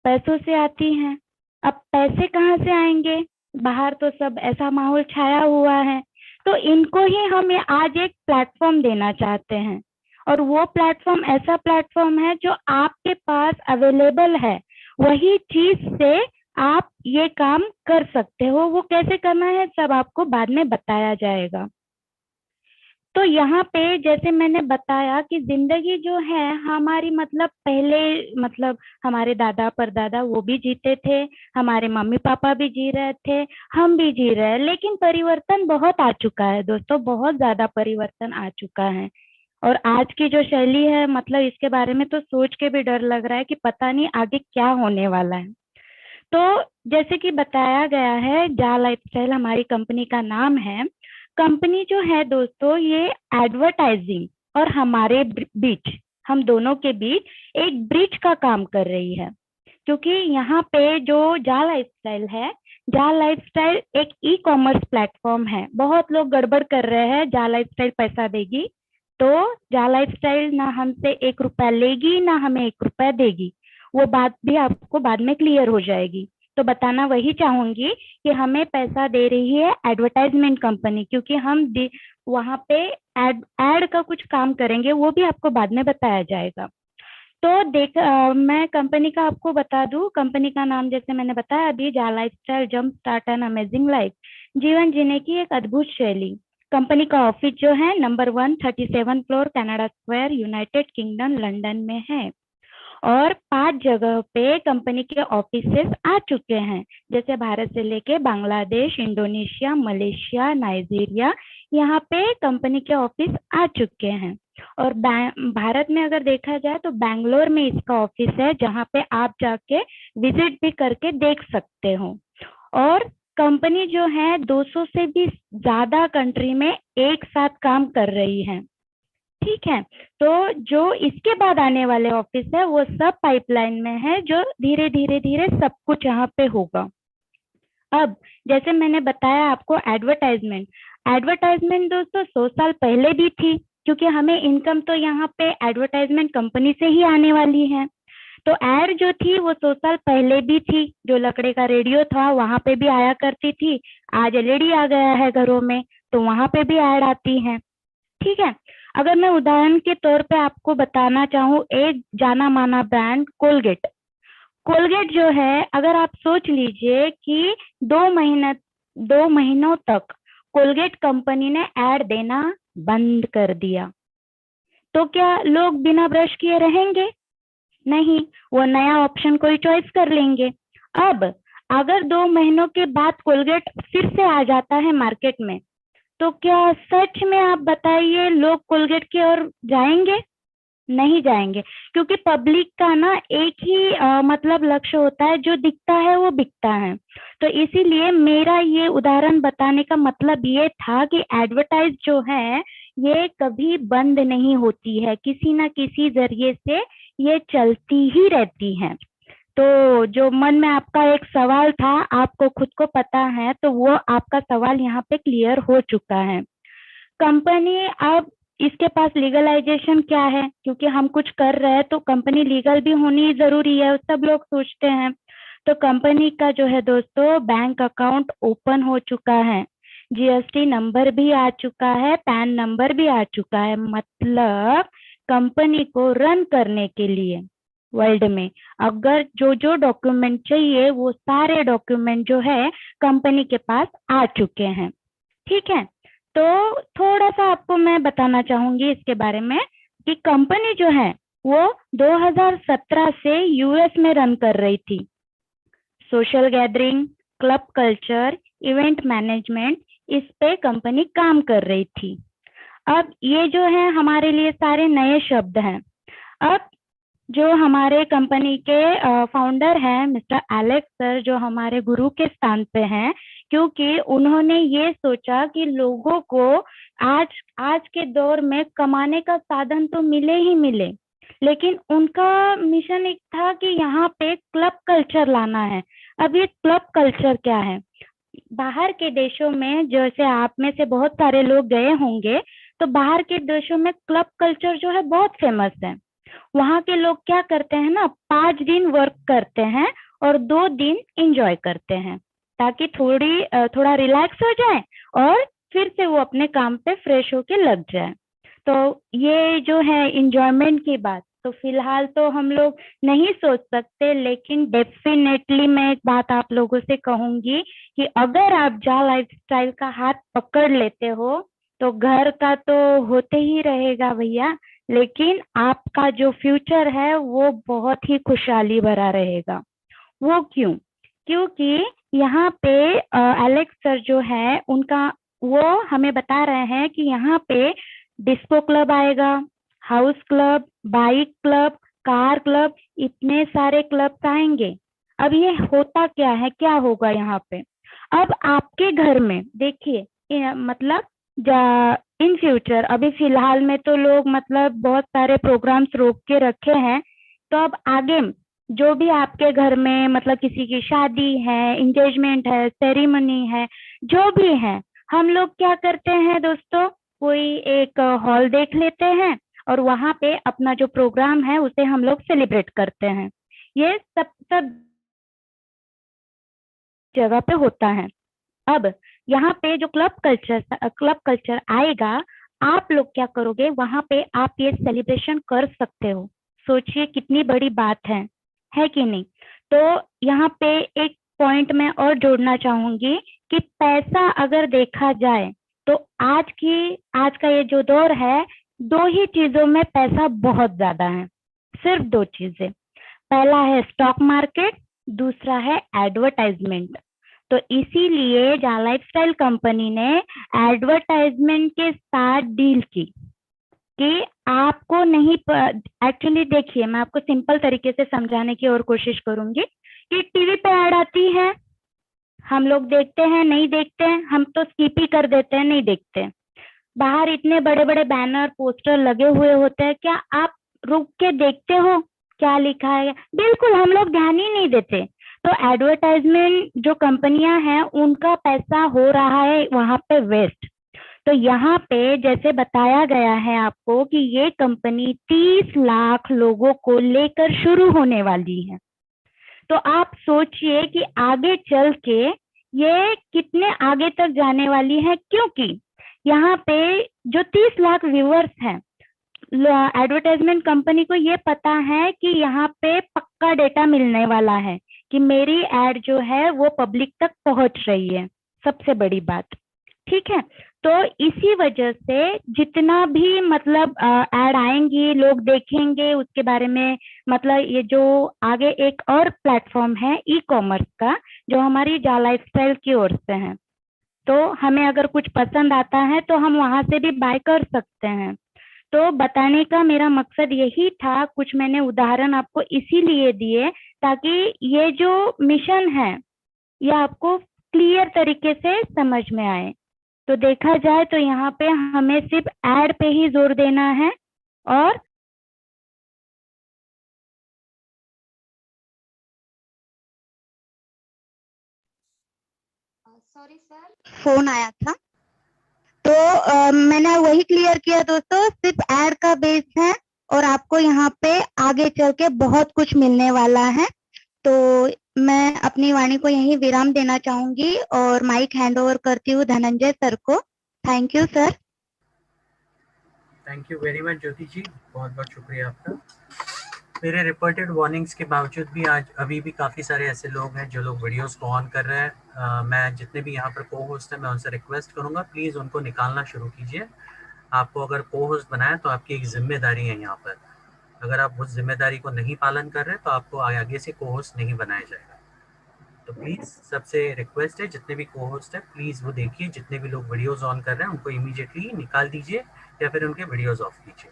पैसों से आती है। अब पैसे कहाँ से आएंगे? बाहर तो सब ऐसा माहौल छाया हुआ है, तो इनको ही हम आज एक प्लेटफॉर्म देना चाहते हैं। और वो प्लेटफॉर्म ऐसा प्लेटफॉर्म है जो आपके पास अवेलेबल है, वही चीज से आप ये काम कर सकते हो। वो कैसे करना है सब आपको बाद में बताया जाएगा। तो यहाँ पे जैसे मैंने बताया कि जिंदगी जो है हमारी मतलब पहले मतलब हमारे दादा परदादा वो भी जीते थे, हमारे मम्मी पापा भी जी रहे थे, हम भी जी रहे हैं। लेकिन परिवर्तन बहुत आ चुका है दोस्तों, बहुत ज्यादा परिवर्तन आ चुका है। और आज की जो शैली है मतलब इसके बारे में तो सोच के भी डर लग रहा है कि पता नहीं आगे क्या होने वाला है। तो जैसे कि बताया गया है, जा लाइफस्टाइल हमारी कंपनी का नाम है। कंपनी जो है दोस्तों ये एडवर्टाइजिंग और हमारे बीच, हम दोनों के बीच एक ब्रिज का काम कर रही है। क्योंकि यहाँ पे जो जा लाइफस्टाइल है, जा लाइफस्टाइल एक ई कॉमर्स प्लेटफॉर्म है। बहुत लोग गड़बड़ कर रहे हैं, जा लाइफस्टाइल पैसा देगी, तो जा लाइफस्टाइल ना हमसे 1 रुपया लेगी ना हमें 1 रुपया देगी। वो बात भी आपको बाद में क्लियर हो जाएगी। तो बताना वही चाहूंगी कि हमें पैसा दे रही है एडवर्टाइजमेंट कंपनी, क्योंकि हम वहां पे एड का कुछ काम करेंगे, वो भी आपको बाद में बताया जाएगा। तो मैं कंपनी का आपको बता दूं, कंपनी का नाम जैसे मैंने बताया अभी, जा lifestyle jump start and amazing life, जीवन जीने की एक अद्भुत शैली। कंपनी का ऑफिस जो है number 137 floor Canada square, United kingdom, London में है। और 5 जगह पे कंपनी के ऑफिसेस आ चुके हैं, जैसे भारत से लेके बांग्लादेश, इंडोनेशिया, मलेशिया, नाइजीरिया, यहाँ पे कंपनी के ऑफिस आ चुके हैं। और भारत में अगर देखा जाए तो बैंगलोर में इसका ऑफिस है, जहाँ पे आप जाके विजिट भी करके देख सकते हो। और कंपनी जो है 200 से भी ज्यादा कंट्री में एक साथ काम कर रही है, ठीक है। तो जो इसके बाद आने वाले ऑफिस है वो सब पाइपलाइन में है, जो धीरे धीरे धीरे सब कुछ यहाँ पे होगा। अब जैसे मैंने बताया आपको एडवर्टाइजमेंट, एडवर्टाइजमेंट दोस्तों 100 साल पहले भी थी, क्योंकि हमें इनकम तो यहाँ पे एडवर्टाइजमेंट कंपनी से ही आने वाली है। तो एड जो थी वो 100 साल पहले भी थी, जो लकड़े का रेडियो था वहां पे भी आया करती थी। आज एलईडी आ गया है घरों में, तो वहां पे भी एड आती है, ठीक है। अगर मैं उदाहरण के तौर पे आपको बताना चाहूँ, एक जाना माना ब्रांड कोलगेट, कोलगेट जो है, अगर आप सोच लीजिए कि 2 महीनों तक कोलगेट कंपनी ने ऐड देना बंद कर दिया, तो क्या लोग बिना ब्रश किए रहेंगे? नहीं, वो नया ऑप्शन कोई चॉइस कर लेंगे। अब अगर 2 महीनों के बाद कोलगेट फिर से आ जाता है मार्केट में, तो क्या सच में आप बताइए लोग कोलगेट की ओर जाएंगे? नहीं जाएंगे, क्योंकि पब्लिक का ना एक ही मतलब लक्ष्य होता है, जो दिखता है वो बिकता है। तो इसीलिए मेरा ये उदाहरण बताने का मतलब ये था कि एडवर्टाइज जो है ये कभी बंद नहीं होती है, किसी ना किसी जरिए से ये चलती ही रहती है। तो जो मन में आपका एक सवाल था, आपको खुद को पता है, तो वो आपका सवाल यहाँ पे क्लियर हो चुका है। कंपनी अब इसके पास लीगलाइजेशन क्या है, क्योंकि हम कुछ कर रहे हैं तो कंपनी लीगल भी होनी जरूरी है, सब लोग सोचते हैं। तो कंपनी का जो है दोस्तों बैंक अकाउंट ओपन हो चुका है, जीएसटी नंबर भी आ चुका है, पैन नंबर भी आ चुका है। मतलब कंपनी को रन करने के लिए वर्ल्ड में अगर जो जो डॉक्यूमेंट चाहिए वो सारे डॉक्यूमेंट जो है कंपनी के पास आ चुके हैं, ठीक है। तो थोड़ा सा आपको मैं बताना चाहूंगी इसके बारे में कि कंपनी जो है वो 2017 से यूएस में रन कर रही थी। Social gathering, club culture, event management, इस पे कंपनी काम कर रही थी। अब ये जो है हमारे लिए सारे नए शब्द हैं। अब जो हमारे कंपनी के फाउंडर हैं मिस्टर एलेक्स सर, जो हमारे गुरु के स्थान पे हैं, क्योंकि उन्होंने ये सोचा कि लोगों को आज के दौर में कमाने का साधन तो मिले ही मिले, लेकिन उनका मिशन एक था कि यहाँ पे क्लब कल्चर लाना है। अब ये क्लब कल्चर क्या है? बाहर के देशों में, जैसे आप में से बहुत सारे लोग गए होंगे, तो बाहर के देशों में क्लब कल्चर जो है बहुत फेमस है। वहाँ के लोग क्या करते हैं ना, 5 दिन वर्क करते हैं और 2 दिन एंजॉय करते हैं, ताकि थोड़ा रिलैक्स हो जाए और फिर से वो अपने काम पे फ्रेश होके लग जाए। तो ये जो है एंजॉयमेंट की बात, तो फिलहाल तो हम लोग नहीं सोच सकते, लेकिन डेफिनेटली मैं एक बात आप लोगों से कहूंगी कि अगर आप जा लाइफस्टाइल का हाथ पकड़ लेते हो तो घर का तो होते ही रहेगा भैया, लेकिन आपका जो फ्यूचर है वो बहुत ही खुशहाली भरा रहेगा। वो क्यों? क्योंकि यहाँ पे एलेक्स सर जो है उनका, वो हमें बता रहे हैं कि यहाँ पे डिस्को क्लब आएगा, house club, bike club, car club, इतने सारे क्लब आएंगे। अब ये होता क्या है, क्या होगा यहाँ पे? अब आपके घर में देखिए, मतलब इन फ्यूचर, अभी फिलहाल में तो लोग मतलब बहुत सारे प्रोग्राम्स रोक के रखे हैं, तो अब आगे जो भी आपके घर में मतलब किसी की शादी है, एंगेजमेंट है, सेरेमनी है, जो भी है, हम लोग क्या करते हैं दोस्तों, कोई एक हॉल देख लेते हैं और वहां पे अपना जो प्रोग्राम है उसे हम लोग सेलिब्रेट करते हैं। ये सब जगह पे होता है। अब यहाँ पे जो क्लब कल्चर आएगा, आप लोग क्या करोगे, वहां पे आप ये सेलिब्रेशन कर सकते हो। सोचिए कितनी बड़ी बात है कि नहीं? तो यहाँ पे एक पॉइंट मैं और जोड़ना चाहूंगी कि पैसा अगर देखा जाए तो आज का ये जो दौर है, 2 ही चीजों में पैसा बहुत ज्यादा है, सिर्फ 2 चीजें। पहला है स्टॉक मार्केट, दूसरा है एडवर्टाइजमेंट। तो इसीलिए जा लाइफस्टाइल कंपनी ने एडवर्टाइजमेंट के साथ डील की कि आपको नहीं, एक्चुअली देखिए मैं आपको सिंपल तरीके से समझाने की और कोशिश करूंगी कि टीवी पे ऐड आती है, हम लोग देखते हैं, नहीं देखते हैं, हम तो स्किप ही कर देते हैं, नहीं देखते। बाहर इतने बड़े बड़े बैनर पोस्टर लगे हुए होते हैं, क्या आप रुक के देखते हो क्या लिखा है? बिल्कुल हम लोग ध्यान ही नहीं देते। तो एडवर्टाइजमेंट जो कंपनियां हैं उनका पैसा हो रहा है वहां पे वेस्ट। तो यहाँ पे जैसे बताया गया है आपको कि ये कंपनी 30 लाख लोगों को लेकर शुरू होने वाली है। तो आप सोचिए कि आगे चल के ये कितने आगे तक जाने वाली है, क्योंकि यहाँ पे जो 30 लाख व्यूअर्स हैं, एडवर्टाइजमेंट कंपनी को ये पता है कि यहाँ पे पक्का डेटा मिलने वाला है कि मेरी एड जो है वो पब्लिक तक पहुंच रही है, सबसे बड़ी बात। ठीक है, तो इसी वजह से जितना भी मतलब एड आएंगी, लोग देखेंगे उसके बारे में। मतलब ये जो आगे एक और प्लेटफॉर्म है ई कॉमर्स का, जो हमारी जा लाइफस्टाइल की ओर से है, तो हमें अगर कुछ पसंद आता है तो हम वहां से भी बाय कर सकते हैं। तो बताने का मेरा मकसद यही था, कुछ मैंने उदाहरण आपको इसीलिए दिए ताकि ये जो मिशन है ये आपको क्लियर तरीके से समझ में आए। तो देखा जाए तो यहाँ पे हमें सिर्फ एड पे ही जोर देना है। और सॉरी सर, फोन आया था। तो मैंने वही क्लियर किया दोस्तों, सिर्फ ऐड का बेस है और आपको यहाँ पे आगे चल के बहुत कुछ मिलने वाला है। तो मैं अपनी वाणी को यही विराम देना चाहूंगी और माइक हैंड ओवर करती हूँ धनंजय सर को। Thank you sir. Thank you very much Jyoti ji, बहुत बहुत शुक्रिया आपका। मेरे रिपोर्टेड वार्निंग्स के बावजूद भी आज अभी भी काफ़ी सारे ऐसे लोग हैं जो लोग वीडियोस को ऑन कर रहे हैं। मैं जितने भी यहाँ पर को होस्ट हैं मैं उनसे रिक्वेस्ट करूँगा प्लीज़ उनको निकालना शुरू कीजिए। आपको अगर को होस्ट बनाया तो आपकी एक जिम्मेदारी है यहाँ पर, अगर आप उस जिम्मेदारी को नहीं पालन कर रहे तो आपको आगे से को होस्ट नहीं बनाया जाएगा। तो प्लीज़ सबसे रिक्वेस्ट है, जितने भी को होस्ट है प्लीज़ वो देखिए, जितने भी लोग वीडियोस ऑन कर रहे हैं उनको इमीडिएटली निकाल दीजिए या फिर उनके वीडियोस ऑफ कीजिए।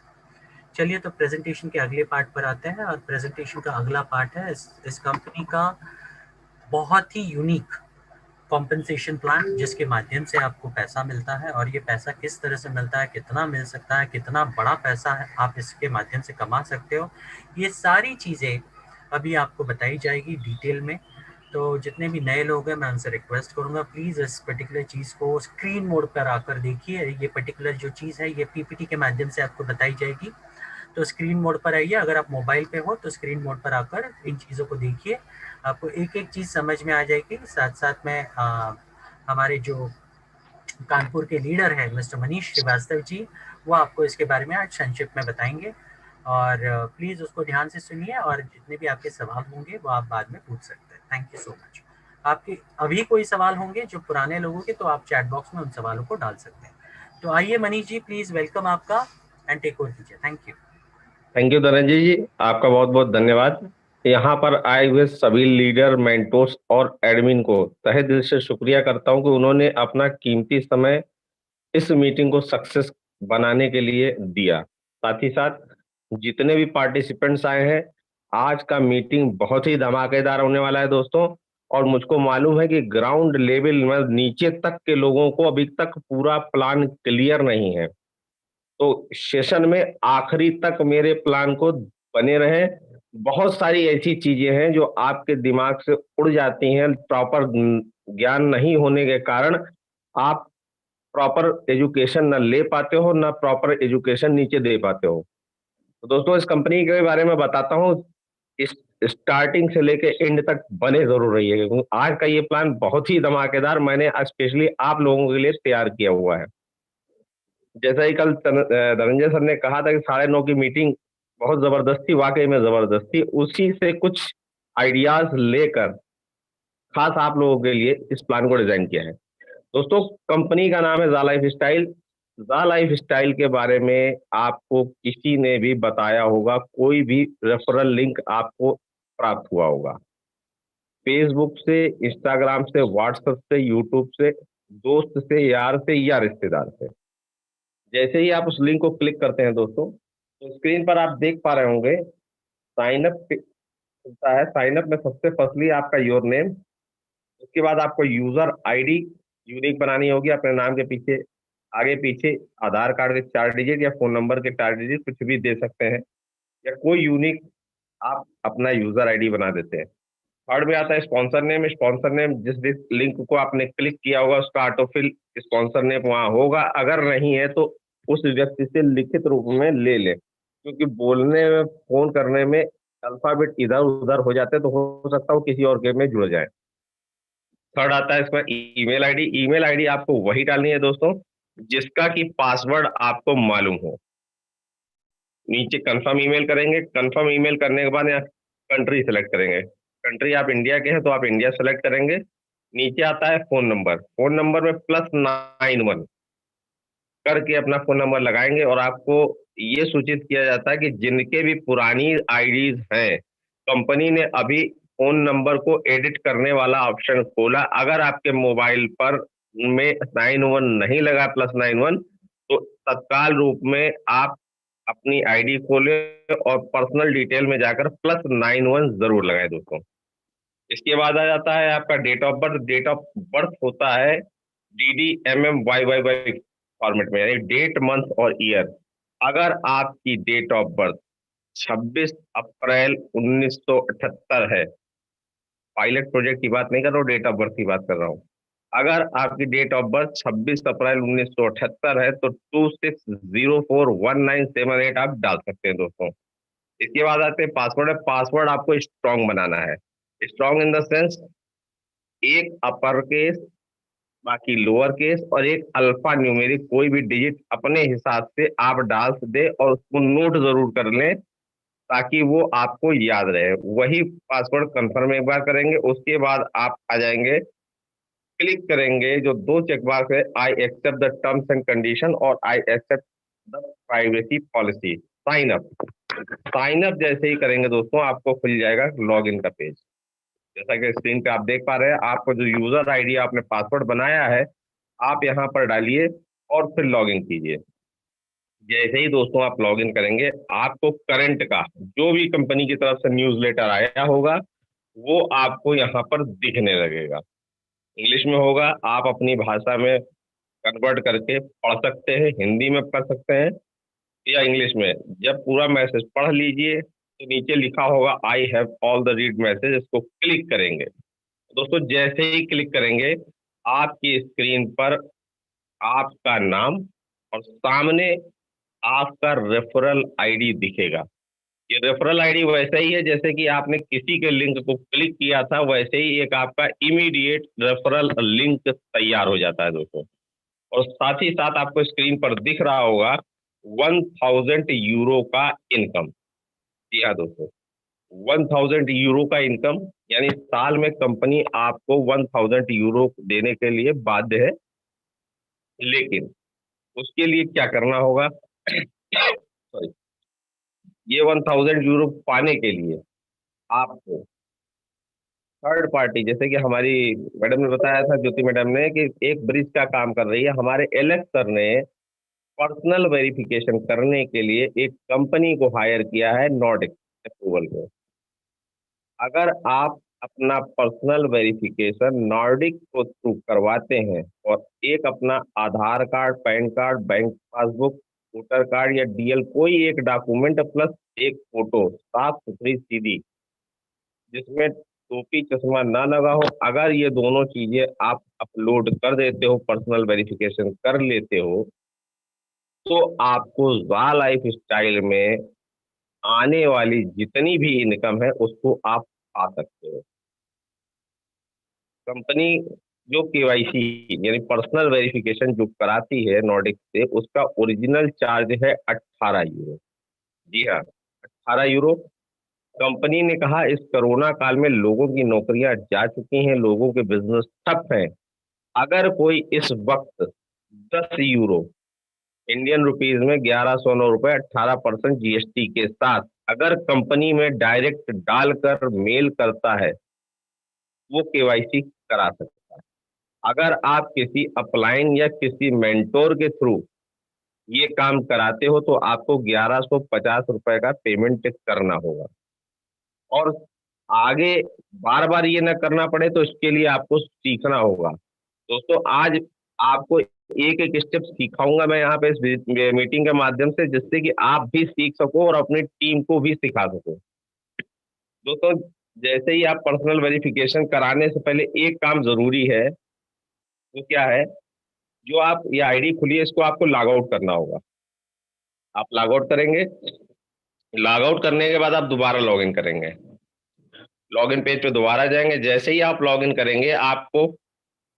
चलिए तो प्रेजेंटेशन के अगले पार्ट पर आते हैं, और प्रेजेंटेशन का अगला पार्ट है इस कंपनी का बहुत ही यूनिक कॉम्पेंसेशन प्लान, जिसके माध्यम से आपको पैसा मिलता है। और ये पैसा किस तरह से मिलता है, कितना मिल सकता है, कितना बड़ा पैसा है आप इसके माध्यम से कमा सकते हो, ये सारी चीज़ें अभी आपको बताई जाएगी डिटेल में। तो जितने भी नए लोग हैं मैं उनसे रिक्वेस्ट करूंगा प्लीज़ इस पर्टिकुलर चीज़ को स्क्रीन मोड पर आकर देखिए। ये पर्टिकुलर जो चीज़ है ये पीपीटी के माध्यम से आपको बताई जाएगी, तो स्क्रीन मोड पर आइए। अगर आप मोबाइल पे हो तो स्क्रीन मोड पर आकर इन चीज़ों को देखिए, आपको एक एक चीज़ समझ में आ जाएगी। साथ साथ में हमारे जो कानपुर के लीडर हैं मिस्टर मनीष श्रीवास्तव जी, वो आपको इसके बारे में आज संक्षिप्त में बताएंगे। और प्लीज़ उसको ध्यान से सुनिए, और जितने भी आपके सवाल होंगे वो आप बाद में पूछ सकते हैं। Thank you so much. आपके अभी कोई सवाल होंगे जो पुराने लोगों के, तो आप चैट बॉक्स में उन सवालों को डाल सकते हैं। तो आइए मनीष जी, प्लीज़ वेलकम आपका, एंड टेक ओवर कीजिए। Thank you. Thank you Dhananjay ji, आपका बहुत बहुत धन्यवाद। यहाँ पर आए हुए सभी लीडर, मेंटोर्स और एडमिन को तहे दिल से शुक्रिया करता हूँ कि उन्होंने अपना कीमती समय इस मीटिंग को सक्सेस बनाने के लिए दिया। साथ ही साथ जितने भी पार्टिसिपेंट्स आए हैं, आज का मीटिंग बहुत ही धमाकेदार होने वाला है दोस्तों। और मुझको मालूम है कि ग्राउंड लेवल में नीचे तक के लोगों को अभी तक पूरा प्लान क्लियर नहीं है, तो सेशन में आखिरी तक मेरे प्लान को बने रहें। बहुत सारी ऐसी चीजें हैं जो आपके दिमाग से उड़ जाती हैं, प्रॉपर ज्ञान नहीं होने के कारण आप प्रॉपर एजुकेशन ना ले पाते हो, ना प्रॉपर एजुकेशन नीचे दे पाते हो। तो दोस्तों इस कंपनी के बारे में बताता हूँ, इस स्टार्टिंग से लेके एंड तक बने जरूर रहिए, क्योंकि आज का ये प्लान बहुत ही धमाकेदार मैंने स्पेशली आप लोगों के लिए तैयार किया हुआ है। जैसा ही कल धनंजय सर ने कहा था कि 9:30 की मीटिंग बहुत जबरदस्ती, वाकई में जबरदस्ती, उसी से कुछ आइडियाज लेकर खास आप लोगों के लिए इस प्लान को डिजाइन किया है। दोस्तों कंपनी का नाम है जा लाइफ स्टाइल। जा लाइफ स्टाइल के बारे में आपको किसी ने भी बताया होगा, कोई भी रेफरल लिंक आपको प्राप्त हुआ होगा, फेसबुक से, इंस्टाग्राम से, व्हाट्सएप से, यूट्यूब से, दोस्त से, यार से या रिश्तेदार से। जैसे ही आप उस लिंक को क्लिक करते हैं दोस्तों, तो स्क्रीन पर आप देख पा रहे होंगे साइन अप खुलता है। साइन अप में सबसे फर्स्टली आपका योर नेम, उसके बाद आपको यूजर आईडी यूनिक बनानी होगी, अपने नाम के पीछे आगे पीछे आधार कार्ड के 4 डिजिट या फोन नंबर के 4 डिजिट कुछ भी दे सकते हैं, या कोई यूनिक आप अपना यूजर आईडी बना देते हैं। थर्ड में आता है स्पॉन्सर नेम। स्पॉन्सर नेम जिस लिंक को आपने क्लिक किया होगा उसका ऑटोफिल स्पॉन्सर नेम वहां होगा, अगर नहीं है तो उस व्यक्ति से लिखित रूप में ले लें, क्योंकि बोलने में फोन करने में अल्फाबेट इधर उधर हो जाते हैं तो हो सकता है वो किसी और गेम में जुड़ जाए। थर्ड आता है इसमें ईमेल आईडी। ईमेल आईडी आपको वही डालनी है दोस्तों जिसका कि पासवर्ड आपको मालूम हो। नीचे कंफर्म ईमेल करेंगे। कंफर्म ईमेल करने के बाद यहाँ कंट्री सेलेक्ट करेंगे। कंट्री आप इंडिया के हैं तो आप इंडिया सेलेक्ट करेंगे। नीचे आता है फोन नंबर। फोन नंबर में +91 करके अपना फोन नंबर लगाएंगे और आपको ये सूचित किया जाता है कि जिनके भी पुरानी आईडीज हैं, कंपनी ने अभी फोन नंबर को एडिट करने वाला ऑप्शन खोला। अगर आपके मोबाइल पर में 91 नहीं लगा +91 तो तत्काल रूप में आप अपनी आईडी खोले और पर्सनल डिटेल में जाकर +91 जरूर लगाए दोस्तों। इसके बाद आ जाता है आपका date of birth. Date of birth होता है DDMMYYY फॉर्मेट में, यानी डेट मंथ और ईयर। अगर आपकी डेट ऑफ बर्थ 26 अप्रैल 1978 है, पायलट प्रोजेक्ट की बात नहीं कर रहा हूँ, डेट ऑफ बर्थ की बात कर रहा हूँ। अगर आपकी डेट ऑफ बर्थ 26 अप्रैल 1978 है तो 26041978 आप डाल सकते हैं दोस्तों। इसके बाद आते हैं पासवर्ड। पासवर्ड आपको स्ट्रॉन्ग बनाना है। स्ट्रॉन्ग इन द सेंस एक अपर केस, बाकी लोअर केस और एक अल्फा न्यूमेरिक, कोई भी डिजिट अपने हिसाब से आप डाल दे और उसको नोट जरूर कर लें ताकि वो आपको याद रहे। वही पासवर्ड कंफर्म एक बार करेंगे। उसके बाद आप आ जाएंगे, क्लिक करेंगे जो 2 चेकबॉक्स है, I accept the terms and condition और I accept the privacy policy. Sign up. Sign up जैसे ही करेंगे दोस्तों आपको खुल जाएगा लॉगिन का पेज। जैसा कि स्क्रीन पे आप देख पा रहे हैं, आपको जो यूजर आईडी आपने पासवर्ड बनाया है आप यहाँ पर डालिए और फिर लॉगिन कीजिए। जैसे ही दोस्तों आप लॉगिन करेंगे आपको करंट का जो भी कंपनी की तरफ से न्यूज़लेटर आया होगा वो आपको यहाँ पर दिखने लगेगा। इंग्लिश में होगा, आप अपनी भाषा में कन्वर्ट करके पढ़ सकते हैं, हिंदी में पढ़ सकते हैं या इंग्लिश में। जब पूरा मैसेज पढ़ लीजिए तो नीचे लिखा होगा I have all the read message, इसको क्लिक करेंगे। दोस्तों जैसे ही क्लिक करेंगे आपकी स्क्रीन पर आपका नाम और सामने आपका रेफरल आईडी दिखेगा। ये रेफरल आईडी वैसा ही है जैसे कि आपने किसी के लिंक को क्लिक किया था, वैसे ही एक आपका इमीडिएट रेफरल लिंक तैयार हो जाता है दोस्तों। और साथ ही साथ आपको स्क्रीन पर दिख रहा होगा 1000 यूरो का इनकम। जी हाँ दोस्तों, 1000 यूरो का इनकम, यानी साल में कंपनी आपको 1000 यूरो देने के लिए बाध्य है। लेकिन उसके लिए क्या करना होगा सॉरी, ये 1000 यूरो पाने के लिए आपको थर्ड पार्टी, जैसे कि हमारी मैडम ने बताया था, ज्योति मैडम ने, कि एक ब्रिज का काम कर रही है, हमारे एलेक्स सर ने पर्सनल वेरिफिकेशन करने के लिए एक कंपनी को हायर किया है नॉर्डिक अप्रूवल को। अगर आप अपना पर्सनल वेरिफिकेशन नॉर्डिक को थ्रू करवाते हैं और एक अपना Aadhaar card, PAN card, bank passbook, voter card या डीएल कोई एक डॉक्यूमेंट प्लस एक फोटो साफ सुथरी सीधी जिसमें टोपी चश्मा ना लगा हो, अगर ये दोनों चीजें आप अपलोड कर देते हो, पर्सनल वेरिफिकेशन कर लेते हो, तो आपको ज़ा लाइफ स्टाइल में आने वाली जितनी भी इनकम है उसको आप पा सकते हो। कंपनी जो केवाईसी यानी पर्सनल वेरिफिकेशन जो कराती है नॉर्डिक से, उसका ओरिजिनल चार्ज है 18 यूरो। जी हाँ, 18 यूरो। कंपनी ने कहा इस कोरोना काल में लोगों की नौकरियां जा चुकी हैं, लोगों के बिजनेस ठप हैं। अगर कोई इस वक्त 10 यूरो इंडियन रुपीज में 1109 रुपए 18% जीएसटी के साथ अगर कंपनी में डायरेक्ट डालकर मेल करता है वो केवाईसी करा सकता है। अगर आप किसी अपलाइन या किसी मेंटोर के थ्रू ये काम कराते हो तो आपको 1150 रुपए का पेमेंट करना होगा। और आगे बार बार ये ना करना पड़े, तो इसके लिए आपको सीखना होगा। दोस्तों आज आपको एक एक स्टेप सिखाऊंगा मैं यहाँ पे इस मीटिंग के माध्यम से, जिससे कि आप भी सीख सको और अपनी टीम को भी सिखा सको। दोस्तों जैसे ही आप पर्सनल वेरिफिकेशन कराने से पहले एक काम जरूरी है, वो क्या है, जो आप ये आईडी खुली है इसको आपको लॉग आउट करना होगा। आप लॉग आउट करेंगे, लॉग आउट करने के बाद आप दोबारा लॉग इन करेंगे, लॉग इन पेज पे दोबारा जाएंगे। जैसे ही आप लॉग इन करेंगे आपको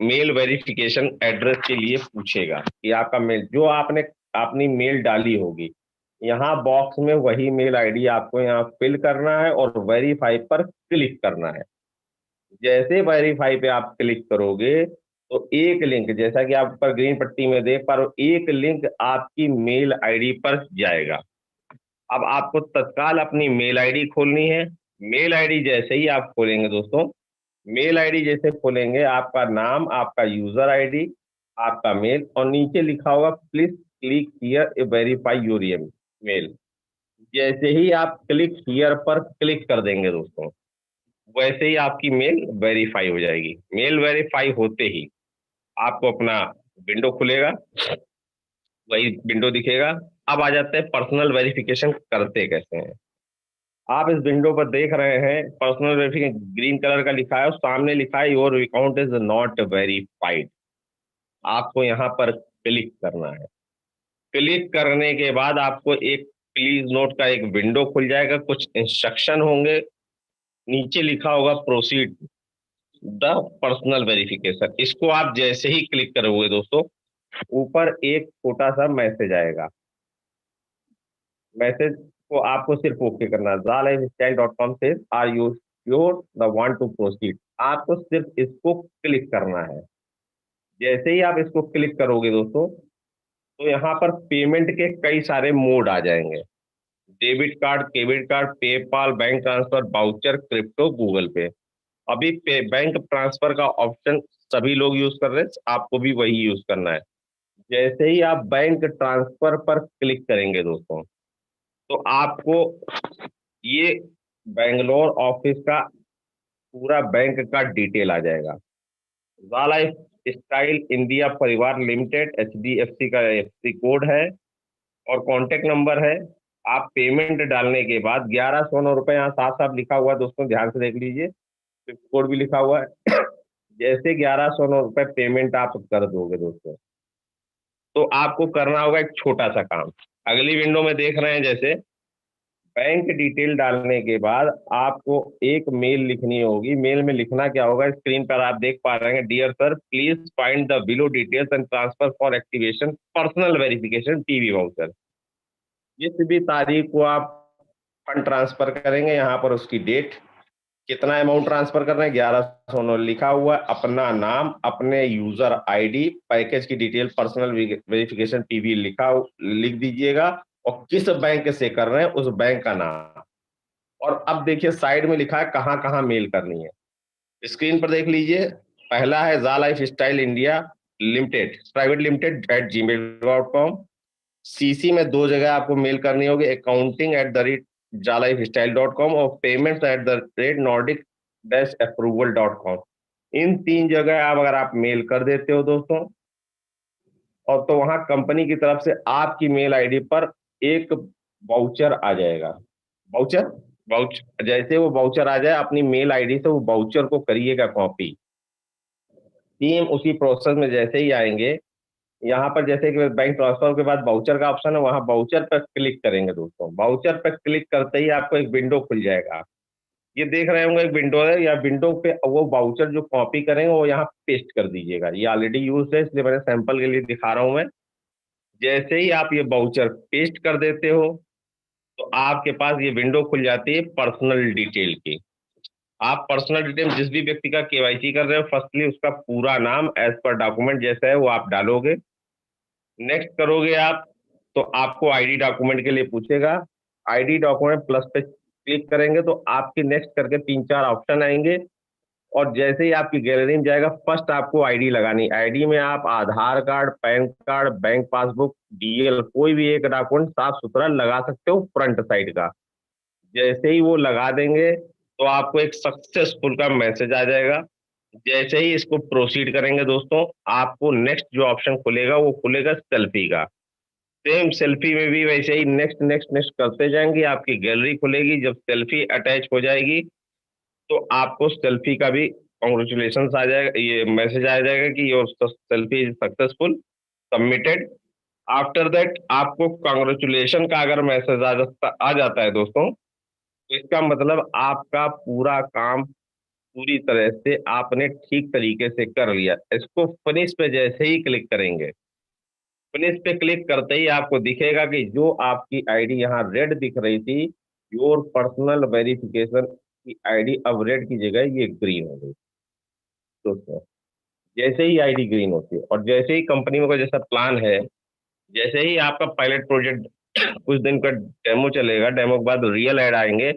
मेल वेरिफिकेशन एड्रेस के लिए पूछेगा कि आपका मेल, जो आपने अपनी मेल डाली होगी, यहाँ बॉक्स में वही मेल आईडी आपको यहाँ फिल करना है और वेरीफाई पर क्लिक करना है। जैसे वेरीफाई पे आप क्लिक करोगे तो एक लिंक, जैसा कि आप ऊपर ग्रीन पट्टी में देख पा रहे हो, एक लिंक आपकी मेल आईडी पर जाएगा। अब आपको तत्काल अपनी मेल आईडी खोलनी है। मेल आईडी जैसे ही आप खोलेंगे दोस्तों, मेल आईडी जैसे खोलेंगे, आपका नाम, आपका यूजर आईडी, आपका मेल, और नीचे लिखा होगा please click here verify your mail. जैसे ही आप क्लिक हियर पर क्लिक कर देंगे दोस्तों, वैसे ही आपकी मेल वेरीफाई हो जाएगी। मेल वेरीफाई होते ही आपको अपना विंडो खुलेगा, वही विंडो दिखेगा। अब आ जाते हैं पर्सनल वेरिफिकेशन करते कैसे हैं। आप इस विंडो पर देख रहे हैं पर्सनल वेरिफिकेशन ग्रीन कलर का लिखा है और सामने लिखा है your account is not verified. आपको यहाँ पर क्लिक करना है। क्लिक करने के बाद आपको एक प्लीज नोट का एक विंडो खुल जाएगा, कुछ इंस्ट्रक्शन होंगे, नीचे लिखा होगा प्रोसीड द पर्सनल वेरिफिकेशन। इसको आप जैसे ही क्लिक करोगे दोस्तों, ऊपर एक छोटा सा मैसेज आएगा। मैसेज को आपको सिर्फ ओके करना है। zalifestyle.com से are you sure the want to proceed, आपको सिर्फ इसको क्लिक करना है। जैसे ही आप इसको क्लिक करोगे दोस्तों, तो यहाँ पर पेमेंट के कई सारे मोड आ जाएंगे। Debit card, credit card, PayPal, bank transfer, voucher, crypto, Google पे। अभी बैंक ट्रांसफर का ऑप्शन सभी लोग यूज कर रहे हैं, आपको भी वही यूज करना है। जैसे ही आप बैंक ट्रांसफर पर क्लिक करेंगे दोस्तों, तो आपको ये बेंगलोर ऑफिस का पूरा बैंक का डिटेल आ जाएगा। लाइफ स्टाइल इंडिया परिवार लिमिटेड HDFC का FC कोड है और कॉन्टेक्ट नंबर है। आप पेमेंट डालने के बाद 1109 रुपए यहाँ साफ साफ लिखा हुआ है दोस्तों, ध्यान से देख लीजिए, कोड भी लिखा हुआ है। जैसे 1109 रुपए पेमेंट आप कर दोगे दोस्तों, तो आपको करना होगा एक छोटा सा काम। अगली विंडो में देख रहे हैं, जैसे बैंक डिटेल डालने के बाद आपको एक मेल लिखनी होगी। मेल में लिखना क्या होगा, स्क्रीन पर आप देख पा रहे हैं, dear sir please find the below details and transfer for activation personal verification TV voucher. जिस भी तारीख को आप फंड ट्रांसफर करेंगे, यहाँ पर उसकी डेट, कितना अमाउंट ट्रांसफर कर रहे हैं, 1109 लिखा हुआ, अपना नाम, अपने यूजर आईडी, पैकेज की डिटेल पर्सनल वेरिफिकेशन टीवी लिख दीजिएगा और किस बैंक से कर रहे हैं उस बैंक का नाम। और अब देखिए साइड में लिखा है कहाँ कहाँ मेल करनी है। स्क्रीन पर देख लीजिए, पहला है जा life style India limited private limited @gmail.com। CC में 2 जगह आपको मेल करनी होगी, accounting@jalifestyle.com और payments@nordic-approval.com। इन 3 जगह आप अगर आप मेल कर देते हो दोस्तों, और तो वहां कंपनी की तरफ से आपकी मेल आईडी पर एक वाउचर आ जाएगा। वाउचर जैसे वो वाउचर आ जाए, अपनी मेल आईडी से वो वाउचर को करिएगा कॉपी। सेम उसी प्रोसेस में जैसे ही आएंगे, यहाँ पर जैसे कि बैंक ट्रांसफर के बाद वाउचर का ऑप्शन है, वहां वाउचर पर क्लिक करेंगे दोस्तों। वाउचर पर क्लिक करते ही आपको एक विंडो खुल जाएगा। ये देख रहे होंगे एक विंडो है, या विंडो पे वो वाउचर जो कॉपी करेंगे वो यहाँ पेस्ट कर दीजिएगा। ये ऑलरेडी यूज है इसलिए मैंने सैंपल के लिए दिखा रहा हूं मैं। जैसे ही आप ये वाउचर पेस्ट कर देते हो, तो आपके पास ये विंडो खुल जाती है पर्सनल डिटेल की। आप पर्सनल डिटेल जिस भी व्यक्ति का KYC कर रहे हो, फर्स्टली उसका पूरा नाम एज पर डॉक्यूमेंट जैसा है वो आप डालोगे। नेक्स्ट करोगे आप, तो आपको आईडी डॉक्यूमेंट के लिए पूछेगा। आईडी डॉक्यूमेंट प्लस पे क्लिक करेंगे तो आपके नेक्स्ट करके 3-4 ऑप्शन आएंगे, और जैसे ही आपकी गैलरी में जाएगा, फर्स्ट आपको आईडी लगानी। आईडी में आप Aadhaar card, PAN card, bank passbook, DL कोई भी एक डॉक्यूमेंट साफ सुथरा लगा सकते हो फ्रंट साइड का। जैसे ही वो लगा देंगे, तो आपको एक सक्सेसफुल का मैसेज आ जाएगा। जैसे ही इसको प्रोसीड करेंगे दोस्तों, आपको नेक्स्ट जो ऑप्शन खुलेगा वो खुलेगा सेल्फी का। सेम सेल्फी में भी वैसे ही नेक्स्ट नेक्स्ट नेक्स्ट करते जाएंगे, आपकी गैलरी खुलेगी। जब सेल्फी अटैच हो जाएगी तो आपको सेल्फी का भी कॉन्ग्रेचुलेशन आ जाएगा, ये मैसेज आ जाएगा कि your selfie is successful submitted. After that आपको कॉन्ग्रेचुलेशन का अगर मैसेज आ जाता है दोस्तों, तो इसका मतलब आपका पूरा काम पूरी तरह से आपने ठीक तरीके से कर लिया। इसको फिनिश पे जैसे ही क्लिक करेंगे, फिनिश पे क्लिक करते ही आपको दिखेगा कि जो आपकी आईडी यहाँ रेड दिख रही थी, योर पर्सनल वेरिफिकेशन की आईडी अब रेड की जगह ये ग्रीन हो गई दोस्तों। जैसे ही आईडी ग्रीन होती है और जैसे ही कंपनी में कोई जैसा प्लान है, जैसे ही आपका पायलट प्रोजेक्ट कुछ दिन का डेमो चलेगा, डेमो के बाद रियल ऐड आएंगे,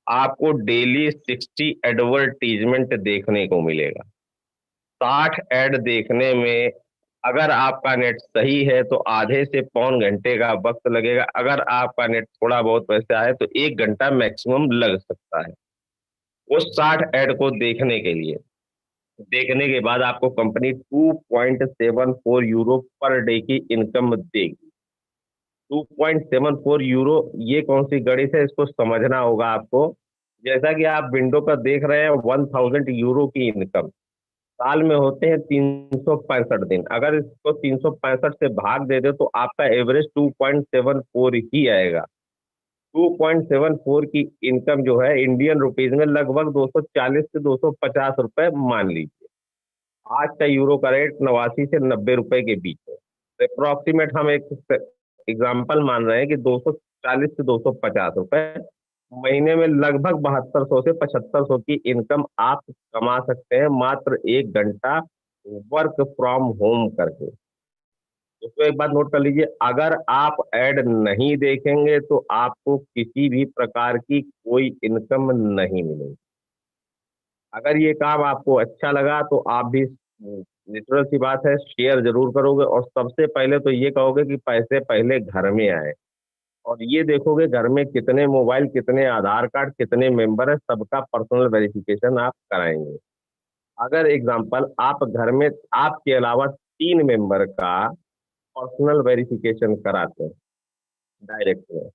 आपको डेली 60 एडवर्टीजमेंट देखने को मिलेगा। 60 ऐड देखने में अगर आपका नेट सही है तो आधे से पौन घंटे का वक्त लगेगा। अगर आपका नेट थोड़ा बहुत वैसे आए तो 1 घंटा मैक्सिमम लग सकता है उस 60 ऐड को देखने के लिए। देखने के बाद आपको कंपनी 2.74 यूरो पर डे की इनकम देगी। 2.74 यूरो ये कौन सी गणित है, इसको समझना होगा आपको। जैसा कि आप विंडो पर देख रहे हैं 1000 यूरो की इनकम, साल में होते हैं 365 दिन। अगर इसको 365 से भाग दे दे तो आपका एवरेज 2.74 ही आएगा। 2.74 की इनकम जो है इंडियन रुपीज में लगभग 240 से 250 रुपए मान लीजिए। आज का यूरो का रेट 89 से 90 रुपए के बीच है। अप्रोक्सीमेट हम एक एग्जाम्पल मान रहे हैं कि 240 से 250 रुपए महीने में लगभग 7200 से 7500 की इनकम आप कमा सकते हैं मात्र 1 घंटा वर्क फ्रॉम होम करके। तो एक बात नोट कर लीजिए, अगर आप ऐड नहीं देखेंगे तो आपको किसी भी प्रकार की कोई इनकम नहीं मिलेगी। अगर ये काम आपको अच्छा लगा तो आप भी नेचुरल सी बात है शेयर जरूर करोगे, और सबसे पहले तो ये कहोगे कि पैसे पहले घर में आए, और ये देखोगे घर में कितने मोबाइल, कितने आधार कार्ड, कितने मेंबर है, सबका पर्सनल वेरिफिकेशन आप कराएंगे। अगर एग्जांपल आप घर में आपके अलावा 3 मेंबर का पर्सनल वेरिफिकेशन कराते हैं डायरेक्ट में,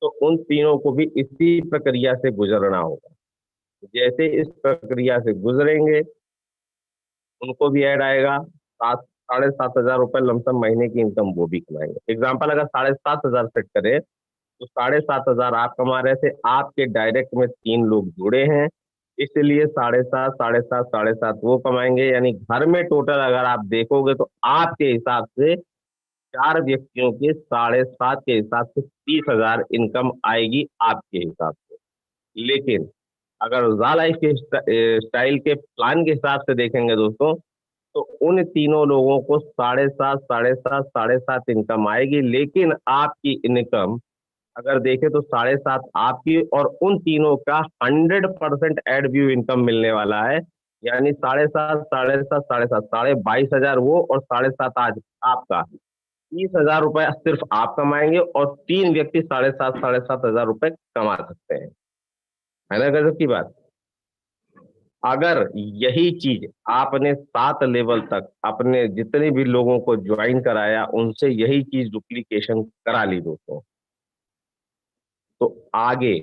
तो उन तीनों को भी इसी प्रक्रिया से गुजरना होगा। जैसे इस प्रक्रिया से गुजरेंगे उनको भी ऐड आएगा। 7,500 रुपए लमसम महीने की इनकम वो भी कमाएंगे। एग्जाम्पल अगर 7,500 सेट करें तो 7,500 आप कमा रहे थे, आपके डायरेक्ट में 3 लोग जुड़े हैं, इसलिए 7,500 7,500 7,500 वो कमाएंगे। यानी घर में टोटल अगर आप देखोगे तो आपके हिसाब से 4 व्यक्तियों के 7,500 के हिसाब से 30,000 इनकम आएगी आपके हिसाब से। लेकिन अगर उजाला लाइफ के स्टाइल के प्लान के हिसाब से देखेंगे दोस्तों, तो उन तीनों लोगों को 7,500 7,500 7,500 इनकम आएगी। लेकिन आपकी इनकम अगर देखें तो 7,500 आपकी और उन तीनों का 100% एड व्यू इनकम मिलने वाला है। यानी 7,500 7,500 7,500 22,000 वो और 7,500 आज आपका, 30,000 रुपए सिर्फ आप कमाएंगे और 3 व्यक्ति 7,500 7,500 रुपए कमा सकते हैं। है ना गजब की बात। अगर यही चीज आपने 7 लेवल तक अपने जितने भी लोगों को ज्वाइन कराया उनसे यही चीज डुप्लीकेशन करा ली दोस्तों, तो आगे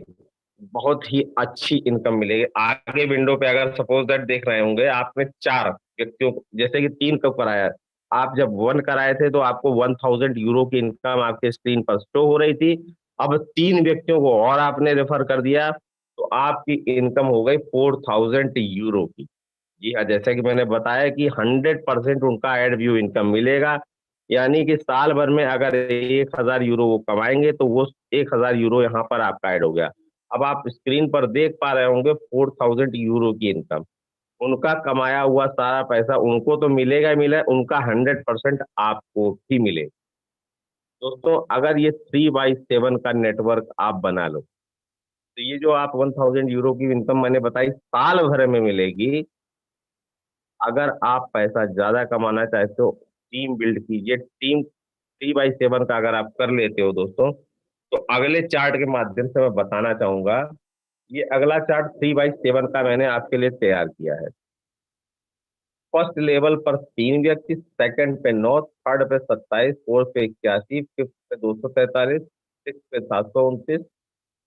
बहुत ही अच्छी इनकम मिलेगी। आगे विंडो पे अगर सपोज दैट देख रहे होंगे, आपने 4 व्यक्तियों को, जैसे कि 3 को कराया, आप जब 1 कराए थे तो आपको 1000 यूरो की इनकम आपके स्क्रीन पर शो हो रही थी। अब 3 व्यक्तियों को और आपने रेफर कर दिया तो आपकी इनकम हो गई 4000 यूरो की। जी हाँ, जैसा कि मैंने बताया कि 100% उनका एड व्यू इनकम मिलेगा। यानी कि साल भर में अगर 1,000 यूरो वो कमाएंगे तो वो 1,000 यूरो यहाँ पर आपका ऐड हो गया। अब आप स्क्रीन पर देख पा रहे होंगे 4000 यूरो की इनकम, उनका कमाया हुआ सारा पैसा उनको तो मिलेगा ही मिलेगा, उनका 100% आपको भी मिलेगा। दोस्तों अगर ये 3x7 का नेटवर्क आप बना लो तो ये जो आप 1000 यूरो की इनकम मैंने बताई साल भर में मिलेगी। अगर आप पैसा ज्यादा कमाना चाहते हो, टीम बिल्ड कीजिए। टीम 3x7 का अगर आप कर लेते हो दोस्तों, तो अगले चार्ट के माध्यम से मैं बताना चाहूंगा ये अगला चार्ट 3/7 का मैंने आपके लिए तैयार किया है। फर्स्ट लेवल पर 3 व्यक्ति, सेकंड पे 9, थर्ड पे 27, फोर्थ पे 81, फिफ्थ पे 243, सिक्स पे 729,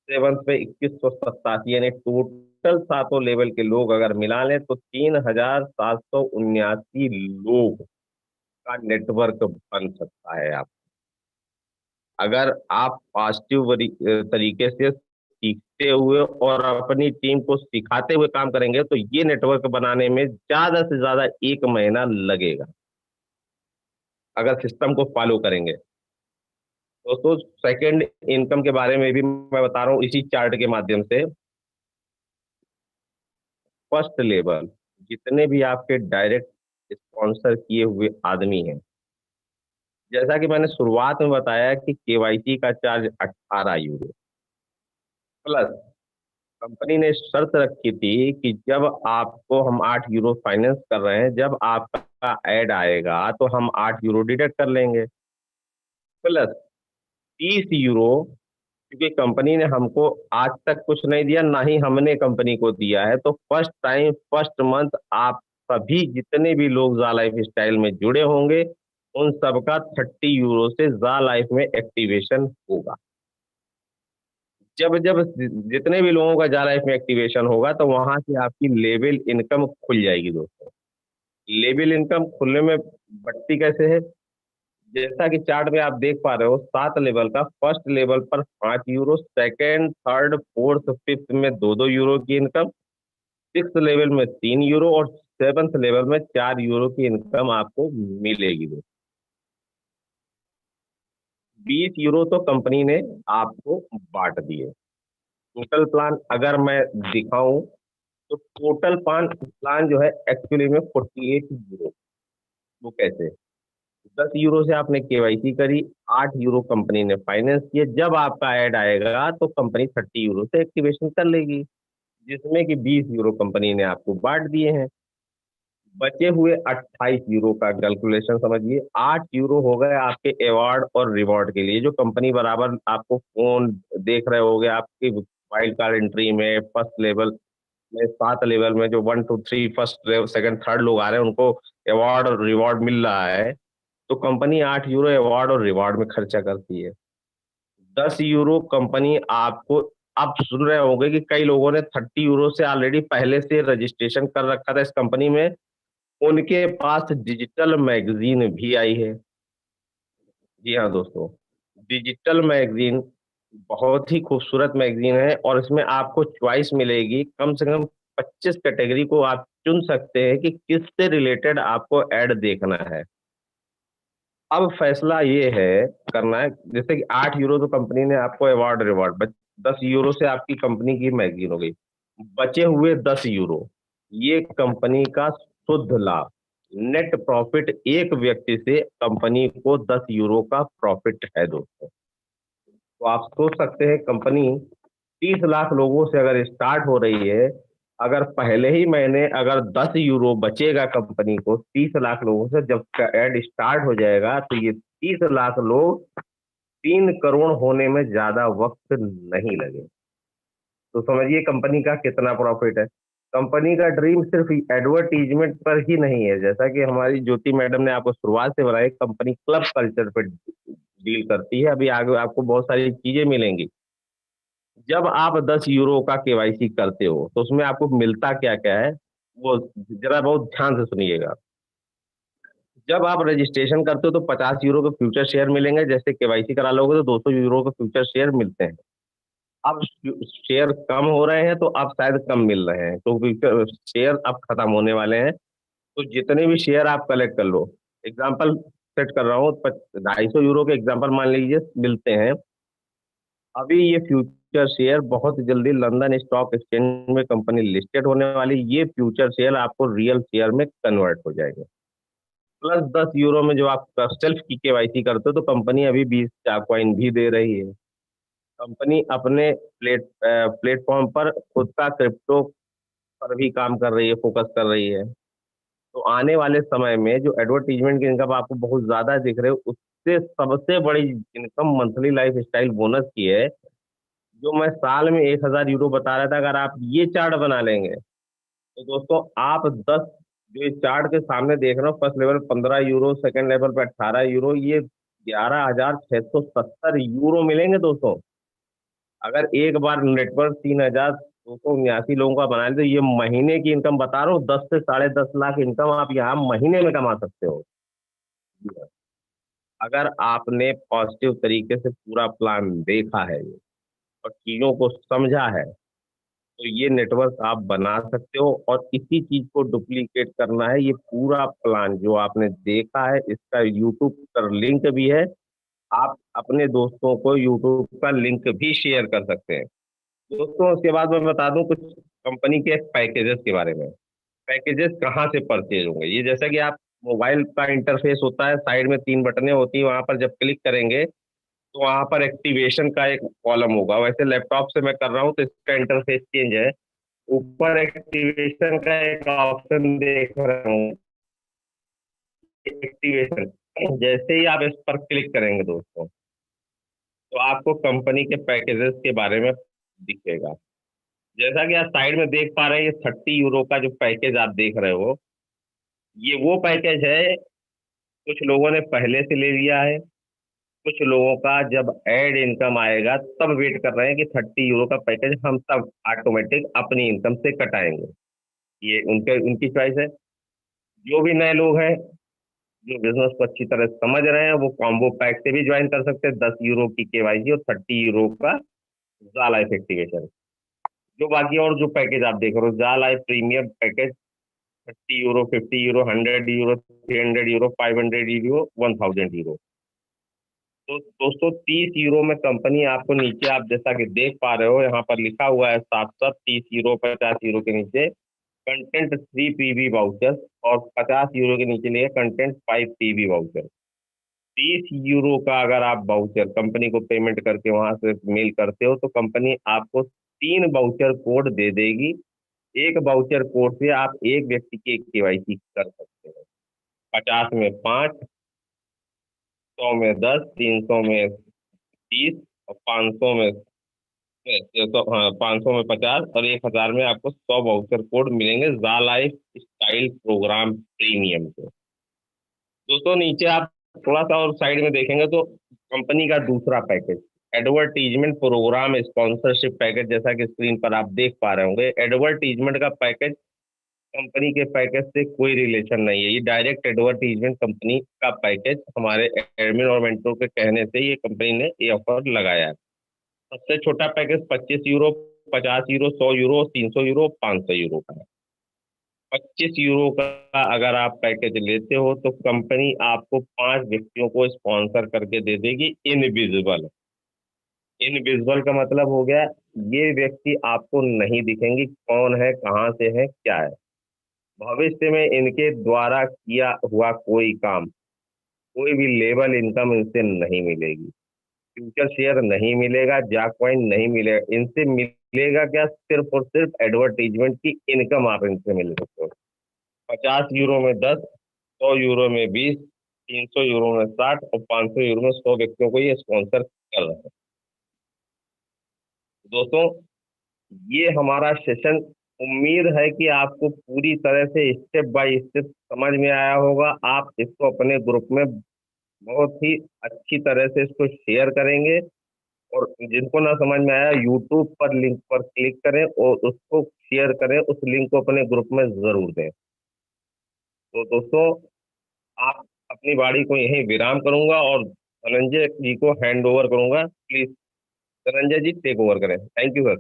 सेवंथ पे 2187, यानी टोटल सातों लेवल के लोग अगर मिला लें तो 3779 लोग का नेटवर्क बन सकता है। आप अगर आप पॉजिटिव तरीके से सीखते हुए और अपनी टीम को सिखाते हुए काम करेंगे तो ये नेटवर्क बनाने में ज्यादा से ज्यादा 1 महीना लगेगा, अगर सिस्टम को फॉलो करेंगे। दोस्तों, सेकंड इनकम के बारे में भी मैं बता रहा हूँ इसी चार्ट के माध्यम से। फर्स्ट लेवल जितने भी आपके डायरेक्ट स्पॉन्सर किए हुए आदमी हैं, जैसा कि मैंने शुरुआत में बताया कि केवाईसी का चार्ज 18 यूरो प्लस कंपनी ने शर्त रखी थी कि जब आपको हम 8 यूरो फाइनेंस कर रहे हैं, जब आपका ऐड आएगा तो हम 8 यूरो डिडक्ट कर लेंगे, प्लस 30 यूरो, क्योंकि कंपनी ने हमको आज तक कुछ नहीं दिया, ना ही हमने कंपनी को दिया है, तो फर्स्ट टाइम फर्स्ट मंथ आप सभी जितने भी लोग जा लाइफ स्टाइल में जुड़े होंगे उन सबका 30 यूरो से जा लाइफ में एक्टिवेशन होगा। जब जब जितने भी लोगों का जा लाइफ में एक्टिवेशन होगा तो वहां से आपकी लेवल इनकम खुल जाएगी। दोस्तों, लेवल इनकम खुलने में बढ़ती कैसे है, जैसा कि चार्ट में आप देख पा रहे हो, 7 लेवल का फर्स्ट लेवल पर 5 euro, second third fourth fifth में 2-2 यूरो की इनकम, सिक्स लेवल में 3 यूरो और सेवंथ लेवल में 4 यूरो की इनकम आपको मिलेगी। 20 यूरो तो कंपनी ने आपको बांट दिए। टोटल प्लान अगर मैं दिखाऊं तो टोटल प्लान जो है एक्चुअली में 48 यूरो। वो कैसे, 10 यूरो से आपने केवाईसी करी, 8 यूरो कंपनी ने फाइनेंस किए, जब आपका ऐड आएगा तो कंपनी 30 यूरो से एक्टिवेशन कर लेगी, जिसमें कि 20 यूरो कंपनी ने आपको बांट दिए हैं। बचे हुए 28 यूरो का कैलकुलेशन समझिए। 8 यूरो हो गए आपके अवार्ड और रिवॉर्ड के लिए, जो कंपनी बराबर आपको फोन देख रहे होगे आपकी वाइल्ड कार्ड एंट्री में, फर्स्ट लेवल में, 7 लेवल में जो 1 2 3 फर्स्ट सेकंड थर्ड लोग आ रहे हैं उनको अवार्ड और रिवॉर्ड मिल रहा है, तो कंपनी 8 यूरो अवार्ड और रिवॉर्ड में खर्चा करती है। 10 यूरो कंपनी आपको, आप सुन रहे होंगे कि कई लोगों ने 30 यूरो से ऑलरेडी पहले से रजिस्ट्रेशन कर रखा था इस कंपनी में, उनके पास डिजिटल मैगजीन भी आई है। जी हाँ दोस्तों, डिजिटल मैगजीन बहुत ही खूबसूरत मैगजीन है और इसमें आपको चॉइस मिलेगी, कम से कम 25 कैटेगरी को आप चुन सकते हैं कि किससे रिलेटेड आपको ऐड देखना है। अब फैसला ये है करना है, जैसे कि 8 यूरो तो कंपनी ने आपको अवार्ड रिवॉर्ड, 10 यूरो से आपकी कंपनी की मैगजीन हो गई, बचे हुए 10 यूरो ये कंपनी का शुद्ध लाभ, नेट प्रॉफिट, एक व्यक्ति से कंपनी को 10 यूरो का प्रॉफिट है दोस्तों। तो आप सोच सकते हैं कंपनी 30 लाख लोगों से अगर स्टार्ट हो रही है, अगर पहले ही महीने अगर 10 यूरो बचेगा कंपनी को 30 लाख लोगों से, जब ऐड स्टार्ट हो जाएगा तो ये 30 लाख लोग 3 करोड़ होने में ज्यादा वक्त नहीं लगे। तो समझिए कंपनी का कितना प्रॉफिट है। कंपनी का ड्रीम सिर्फ एडवर्टीजमेंट पर ही नहीं है, जैसा कि हमारी ज्योति मैडम ने आपको शुरुआत से बताया, कंपनी क्लब कल्चर पर डील करती है। अभी आगे आपको बहुत सारी चीजें मिलेंगी। जब आप 10 यूरो का केवाईसी करते हो तो उसमें आपको मिलता क्या क्या है, वो जरा बहुत ध्यान से सुनिएगा। जब आप रजिस्ट्रेशन करते हो तो 50 यूरो के फ्यूचर शेयर मिलेंगे, जैसे केवाईसी करा लोगे तो 200 यूरो के फ्यूचर शेयर मिलते हैं। अब शेयर कम हो रहे हैं तो अब शायद कम मिल रहे हैं, तो फ्यूचर शेयर अब खत्म होने वाले हैं। तो जितने भी शेयर आप कलेक्ट कर लो, एग्जाम्पल सेट कर रहा हूँ, 250 यूरो के एग्जाम्पल मान लीजिए मिलते हैं। अभी ये फ्यूचर शेयर बहुत जल्दी लंदन स्टॉक एक्सचेंज में कंपनी लिस्टेड होने वाली, ये फ्यूचर शेयर आपको रियल शेयर में कन्वर्ट हो जाएंगे। प्लस 10 यूरो में जो आप सेल्फ की केवाईसी करते हो तो कंपनी अभी 20 कॉइन भी दे रही है। कंपनी अपने प्लेटफॉर्म पर खुद का क्रिप्टो पर भी काम कर रही है, फोकस कर रही है। तो आने वाले समय में जो एडवर्टीजमेंट की इनकम आपको बहुत ज्यादा दिख रहे हो, उससे सबसे बड़ी income monthly life style bonus की है, जो मैं साल में 1,000 यूरो बता रहा था, अगर आप ये चार्ट बना लेंगे तो दोस्तों आप 10, जो इस चार्ट के सामने देख रहे हो, first level 15 euro, second level पे 18 यूरो, ये 11,670 यूरो मिलेंगे दोस्तों। अगर एक बार नेटवर्क 3,279 लोगों का बना ले तो ये महीने की इनकम बता रहा हूँ, 10 से 10.5 लाख इनकम आप यहाँ महीने में कमा सकते हो। अगर आपने पॉजिटिव तरीके से पूरा प्लान देखा है और चीजों को समझा है तो ये नेटवर्क आप बना सकते हो। और इसी चीज को डुप्लीकेट करना है। ये पूरा प्लान जो आपने देखा है, इसका यूट्यूब पर लिंक भी है, आप अपने दोस्तों को यूट्यूब का लिंक भी शेयर कर सकते हैं दोस्तों। उसके बाद मैं बता दूं कुछ कंपनी के पैकेजेस के बारे में। पैकेजेस कहाँ से परचेज होंगे, ये जैसा कि आप मोबाइल का इंटरफेस होता है, साइड में 3 बटनें होती है, वहां पर जब क्लिक करेंगे तो वहां पर एक्टिवेशन का एक कॉलम होगा। वैसे लैपटॉप से मैं कर रहा हूँ तो इसका इंटरफेस चेंज है। ऊपर एक्टिवेशन का एक ऑप्शन देख रहा हूँ, एक्टिवेशन, जैसे ही आप इस पर क्लिक करेंगे दोस्तों तो आपको कंपनी के पैकेजेस के बारे में दिखेगा। जैसा कि आप साइड में देख पा रहे हैं, ये 30 यूरो का जो पैकेज आप देख रहे हो, ये वो पैकेज है, कुछ लोगों ने पहले से ले लिया है, कुछ लोगों का जब एड इनकम आएगा तब वेट कर रहे हैं कि 30 यूरो का पैकेज हम सब ऑटोमेटिक अपनी इनकम से कटाएंगे। ये उनकी चॉइस है। जो भी नए लोग हैं जो बिजनेस को अच्छी तरह समझ रहे हैं वो कॉम्बो पैक से भी ज्वाइन कर सकते हैं, 10 यूरो की केवाईसी और 30 यूरो का जा लाइफ एक्टिवेशन। जो बाकी और जो पैकेज आप देख रहे हो, जा life premium package 30 euro, 50 euro, 100 euro, 300 euro, 500 euro, 1000 euro. तो दोस्तों 30 यूरो में कंपनी आपको, नीचे आप जैसा कि देख पा रहे हो यहाँ पर लिखा हुआ है साफ साफ, 30 यूरो 50 यूरो के नीचे कंटेंट 3 पीवी वाउचर और 50 यूरो के नीचे लिए कंटेंट 5 पीवी वाउचर। 30 यूरो का अगर आप वाउचर कंपनी को पेमेंट करके वहां से मेल करते हो तो कंपनी आपको 3 वाउचर कोड दे देगी। एक वाउचर कोड से आप एक व्यक्ति की केवाईसी कर सकते हो। 50 में 5, 100 में 10, 300 में 30 और 500 में 500 में 50 और 1,000 में आपको 100 वाउचर कोड मिलेंगे जा लाइफ स्टाइल प्रोग्राम प्रीमियम के। दोस्तों नीचे आप थोड़ा सा और साइड में देखेंगे तो कंपनी का दूसरा package advertisement program sponsorship package, जैसा कि स्क्रीन पर आप देख पा रहे होंगे। एडवर्टीजमेंट का पैकेज कंपनी के पैकेज से कोई रिलेशन नहीं है, ये डायरेक्ट एडवर्टीजमेंट कंपनी का पैकेज हमारे एडमिन और मेंटोर के कहने से ये कंपनी ने ये ऑफर लगाया है। सबसे छोटा package 25 euro, 50 euro, 100 euro, 300 euro, 500 euro का है। 25 यूरो का अगर आप पैकेज लेते हो तो कंपनी आपको 5 व्यक्तियों को स्पॉन्सर करके दे देगी इनविजिबल। इनविजिबल का मतलब हो गया ये व्यक्ति आपको नहीं दिखेंगे, कौन है, कहाँ से है, क्या है। भविष्य में इनके द्वारा किया हुआ कोई काम, कोई भी लेवल इनकम इनसे नहीं मिलेगी, फ्यूचर शेयर नहीं मिलेगा, जैक कॉइन नहीं मिलेगा। इनसे मिलेगा क्या, सिर्फ और सिर्फ एडवर्टीजमेंट की इनकम आप इनसे मिल सकते हो। 50 यूरो में 10, 100 यूरो में 20, 300 यूरो में 60 और 500 यूरो में 100 व्यक्तियों को ये स्पॉन्सर कर रहे हैं। दोस्तों ये हमारा सेशन, उम्मीद है कि आपको पूरी तरह से स्टेप बाय स्टेप समझ में आया होगा। आप इसको अपने ग्रुप में बहुत ही अच्छी तरह से इसको शेयर करेंगे और जिनको ना समझ में आया यूट्यूब पर लिंक पर क्लिक करें और उसको शेयर करें, उस लिंक को अपने ग्रुप में जरूर दें। तो दोस्तों आप अपनी वाणी को यहीं विराम करूंगा और धनंजय जी को हैंड ओवर करूंगा। Please Dhananjay ji take over करें। Thank you sir.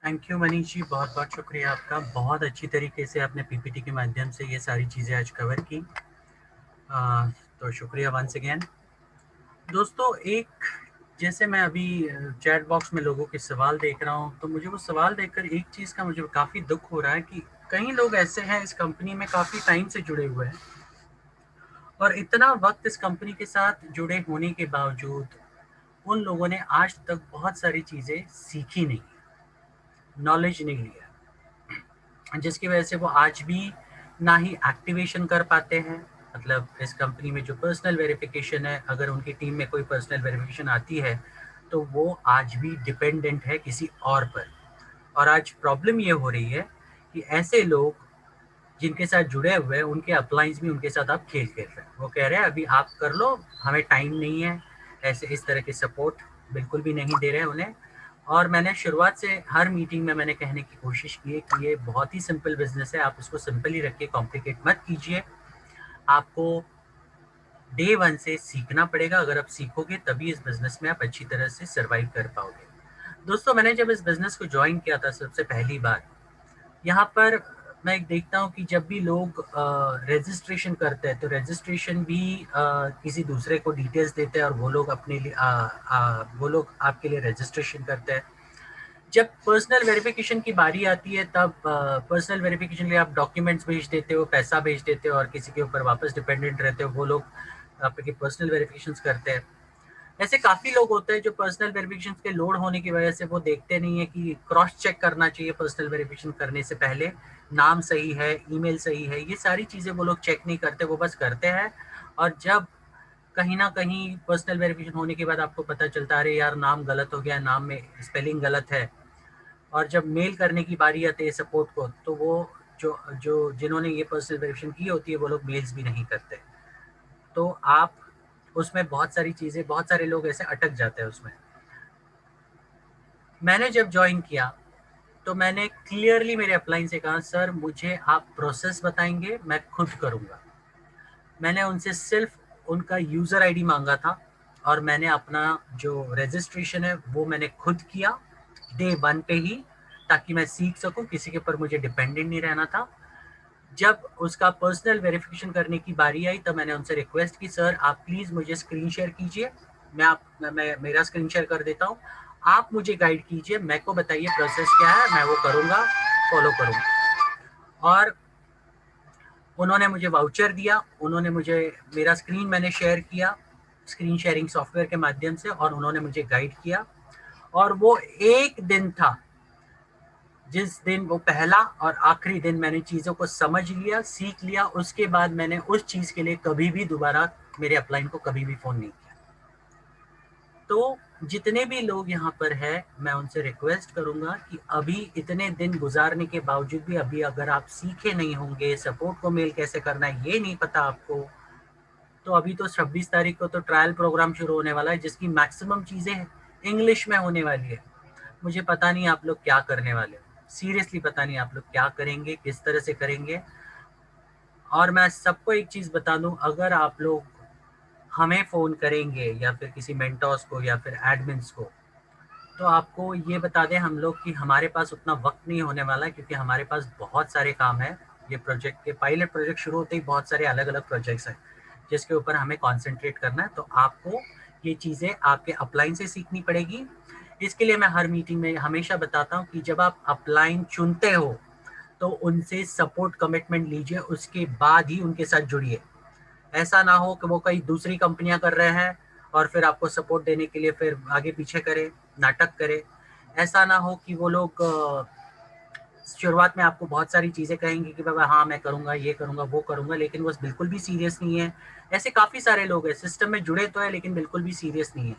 Thank you Manish ji, बहुत बहुत शुक्रिया आपका। बहुत अच्छी तरीके से आपने पीपीटी के माध्यम से ये सारी चीज़ें आज कवर की, तो शुक्रिया वंस अगेन। दोस्तों एक, जैसे मैं अभी चैट बॉक्स में लोगों के सवाल देख रहा हूँ तो मुझे वो सवाल देखकर एक चीज़ का मुझे काफ़ी दुख हो रहा है कि कई लोग ऐसे हैं इस कंपनी में काफ़ी टाइम से जुड़े हुए हैं और इतना वक्त इस कंपनी के साथ जुड़े होने के बावजूद उन लोगों ने आज तक बहुत सारी चीज़ें सीखी नहीं, नॉलेज नहीं लिया, जिसकी वजह से वो आज भी ना ही एक्टिवेशन कर पाते हैं। मतलब इस कंपनी में जो पर्सनल वेरिफिकेशन है, अगर उनकी टीम में कोई पर्सनल वेरिफिकेशन आती है तो वो आज भी डिपेंडेंट है किसी और पर। और आज प्रॉब्लम ये हो रही है कि ऐसे लोग जिनके साथ जुड़े हुए हैं उनके अपलाइंस भी उनके साथ आप खेल खेल रहे हैं। वो कह रहे हैं अभी आप कर लो, हमें टाइम नहीं है, ऐसे इस तरह के सपोर्ट बिल्कुल भी नहीं दे रहे हैं उन्हें। और मैंने शुरुआत से हर मीटिंग में मैंने कहने की कोशिश की है कि ये बहुत ही सिंपल बिजनेस है, आप इसको सिंपल ही रखिए, कॉम्प्लिकेट मत कीजिए। आपको डे 1 से सीखना पड़ेगा, अगर आप सीखोगे तभी इस बिजनेस में आप अच्छी तरह से सर्वाइव कर पाओगे। दोस्तों, मैंने जब इस बिजनेस को ज्वाइन किया था सबसे पहली बार, यहाँ पर मैं एक देखता हूँ कि जब भी लोग रजिस्ट्रेशन करते हैं तो रजिस्ट्रेशन भी किसी दूसरे को डिटेल्स देते हैं और वो लोग अपने लिए वो लोग आपके लिए रजिस्ट्रेशन करते हैं। जब पर्सनल वेरिफिकेशन की बारी आती है तब पर्सनल वेरिफिकेशन के लिए आप डॉक्यूमेंट्स भेज देते हो, पैसा भेज देते हो और किसी के ऊपर वापस डिपेंडेंट रहते हो, वो लोग आपके पर्सनल वेरिफिकेशन करते हैं। ऐसे काफ़ी लोग होते हैं जो पर्सनल वेरिफिकेशन के लोड होने की वजह से वो देखते नहीं है कि क्रॉस चेक करना चाहिए पर्सनल वेरिफिकेशन करने से पहले, नाम सही है, ईमेल सही है, ये सारी चीज़ें वो लोग चेक नहीं करते, वो बस करते हैं। और जब कहीं ना कहीं पर्सनल वेरिफिकेशन होने के बाद आपको पता चलता है अरे यार नाम गलत हो गया, नाम में स्पेलिंग गलत है, और जब मेल करने की बारी आती है सपोर्ट को तो वो जो जो जिन्होंने ये पर्सनल वेरिफिकेशन की होती है वो लोग मेल्स भी नहीं करते। तो आप उसमें बहुत सारी चीज़ें, बहुत सारे लोग ऐसे अटक जाते हैं उसमें। मैंने जब ज्वाइन किया तो मैंने क्लियरली मेरे अपलाइन से कहा सर मुझे आप प्रोसेस बताएंगे, मैं खुद करूँगा। मैंने उनसे सिर्फ उनका यूज़र आईडी मांगा था और मैंने अपना जो रजिस्ट्रेशन है वो मैंने खुद किया डे 1 पे ही, ताकि मैं सीख सकूं, किसी के ऊपर मुझे डिपेंडेंट नहीं रहना था। जब उसका पर्सनल वेरिफिकेशन करने की बारी आई तब मैंने उनसे रिक्वेस्ट की सर आप प्लीज़ मुझे स्क्रीन शेयर कीजिए, मैं मेरा स्क्रीन शेयर कर देता हूँ, आप मुझे गाइड कीजिए, मेरे को बताइए प्रोसेस क्या है, मैं वो करूँगा, फॉलो करूँगा। और उन्होंने मुझे वाउचर दिया, उन्होंने मुझे मेरा स्क्रीन मैंने शेयर किया स्क्रीन शेयरिंग सॉफ्टवेयर के माध्यम से और उन्होंने मुझे गाइड किया। और वो एक दिन था जिस दिन, वो पहला और आखिरी दिन मैंने चीज़ों को समझ लिया, सीख लिया, उसके बाद मैंने उस चीज़ के लिए कभी भी दोबारा मेरे अपलाइन को कभी भी फ़ोन नहीं किया। तो जितने भी लोग यहाँ पर है मैं उनसे रिक्वेस्ट करूँगा कि अभी इतने दिन गुजारने के बावजूद भी अभी अगर आप सीखे नहीं होंगे, सपोर्ट को मेल कैसे करना है ये नहीं पता आपको, तो अभी तो 26 तारीख को तो ट्रायल प्रोग्राम शुरू होने वाला है जिसकी मैक्सिमम चीज़ें इंग्लिश में होने वाली है। मुझे पता नहीं आप लोग क्या करने वाले हो, सीरियसली पता नहीं आप लोग क्या करेंगे, किस तरह से करेंगे। और मैं सबको एक चीज़ बता दूं, अगर आप लोग हमें फ़ोन करेंगे या फिर किसी मेंटोर्स को या फिर एडमिन्स को, तो आपको ये बता दें हम लोग कि हमारे पास उतना वक्त नहीं होने वाला है क्योंकि हमारे पास बहुत सारे काम है। ये प्रोजेक्ट के पायलट प्रोजेक्ट शुरू होते ही बहुत सारे अलग अलग प्रोजेक्ट्स हैं जिसके ऊपर हमें कॉन्सेंट्रेट करना है। तो आपको ये चीज़ें आपके अपलाइन से सीखनी पड़ेगी। इसके लिए मैं हर मीटिंग में हमेशा बताता हूँ कि जब आप अपलाइन चुनते हो तो उनसे सपोर्ट कमिटमेंट लीजिए, उसके बाद ही उनके साथ जुड़िए। ऐसा ना हो कि वो कई दूसरी कंपनियां कर रहे हैं और फिर आपको सपोर्ट देने के लिए फिर आगे पीछे करे, नाटक करे। ऐसा ना हो कि वो लोग शुरुआत में आपको बहुत सारी चीज़ें कहेंगे कि बाबा हाँ मैं करूँगा, ये करूँगा, वो करूँगा, लेकिन वो बिल्कुल भी सीरियस नहीं है। ऐसे काफ़ी सारे लोग हैं, सिस्टम में जुड़े तो है लेकिन बिल्कुल भी सीरियस नहीं है।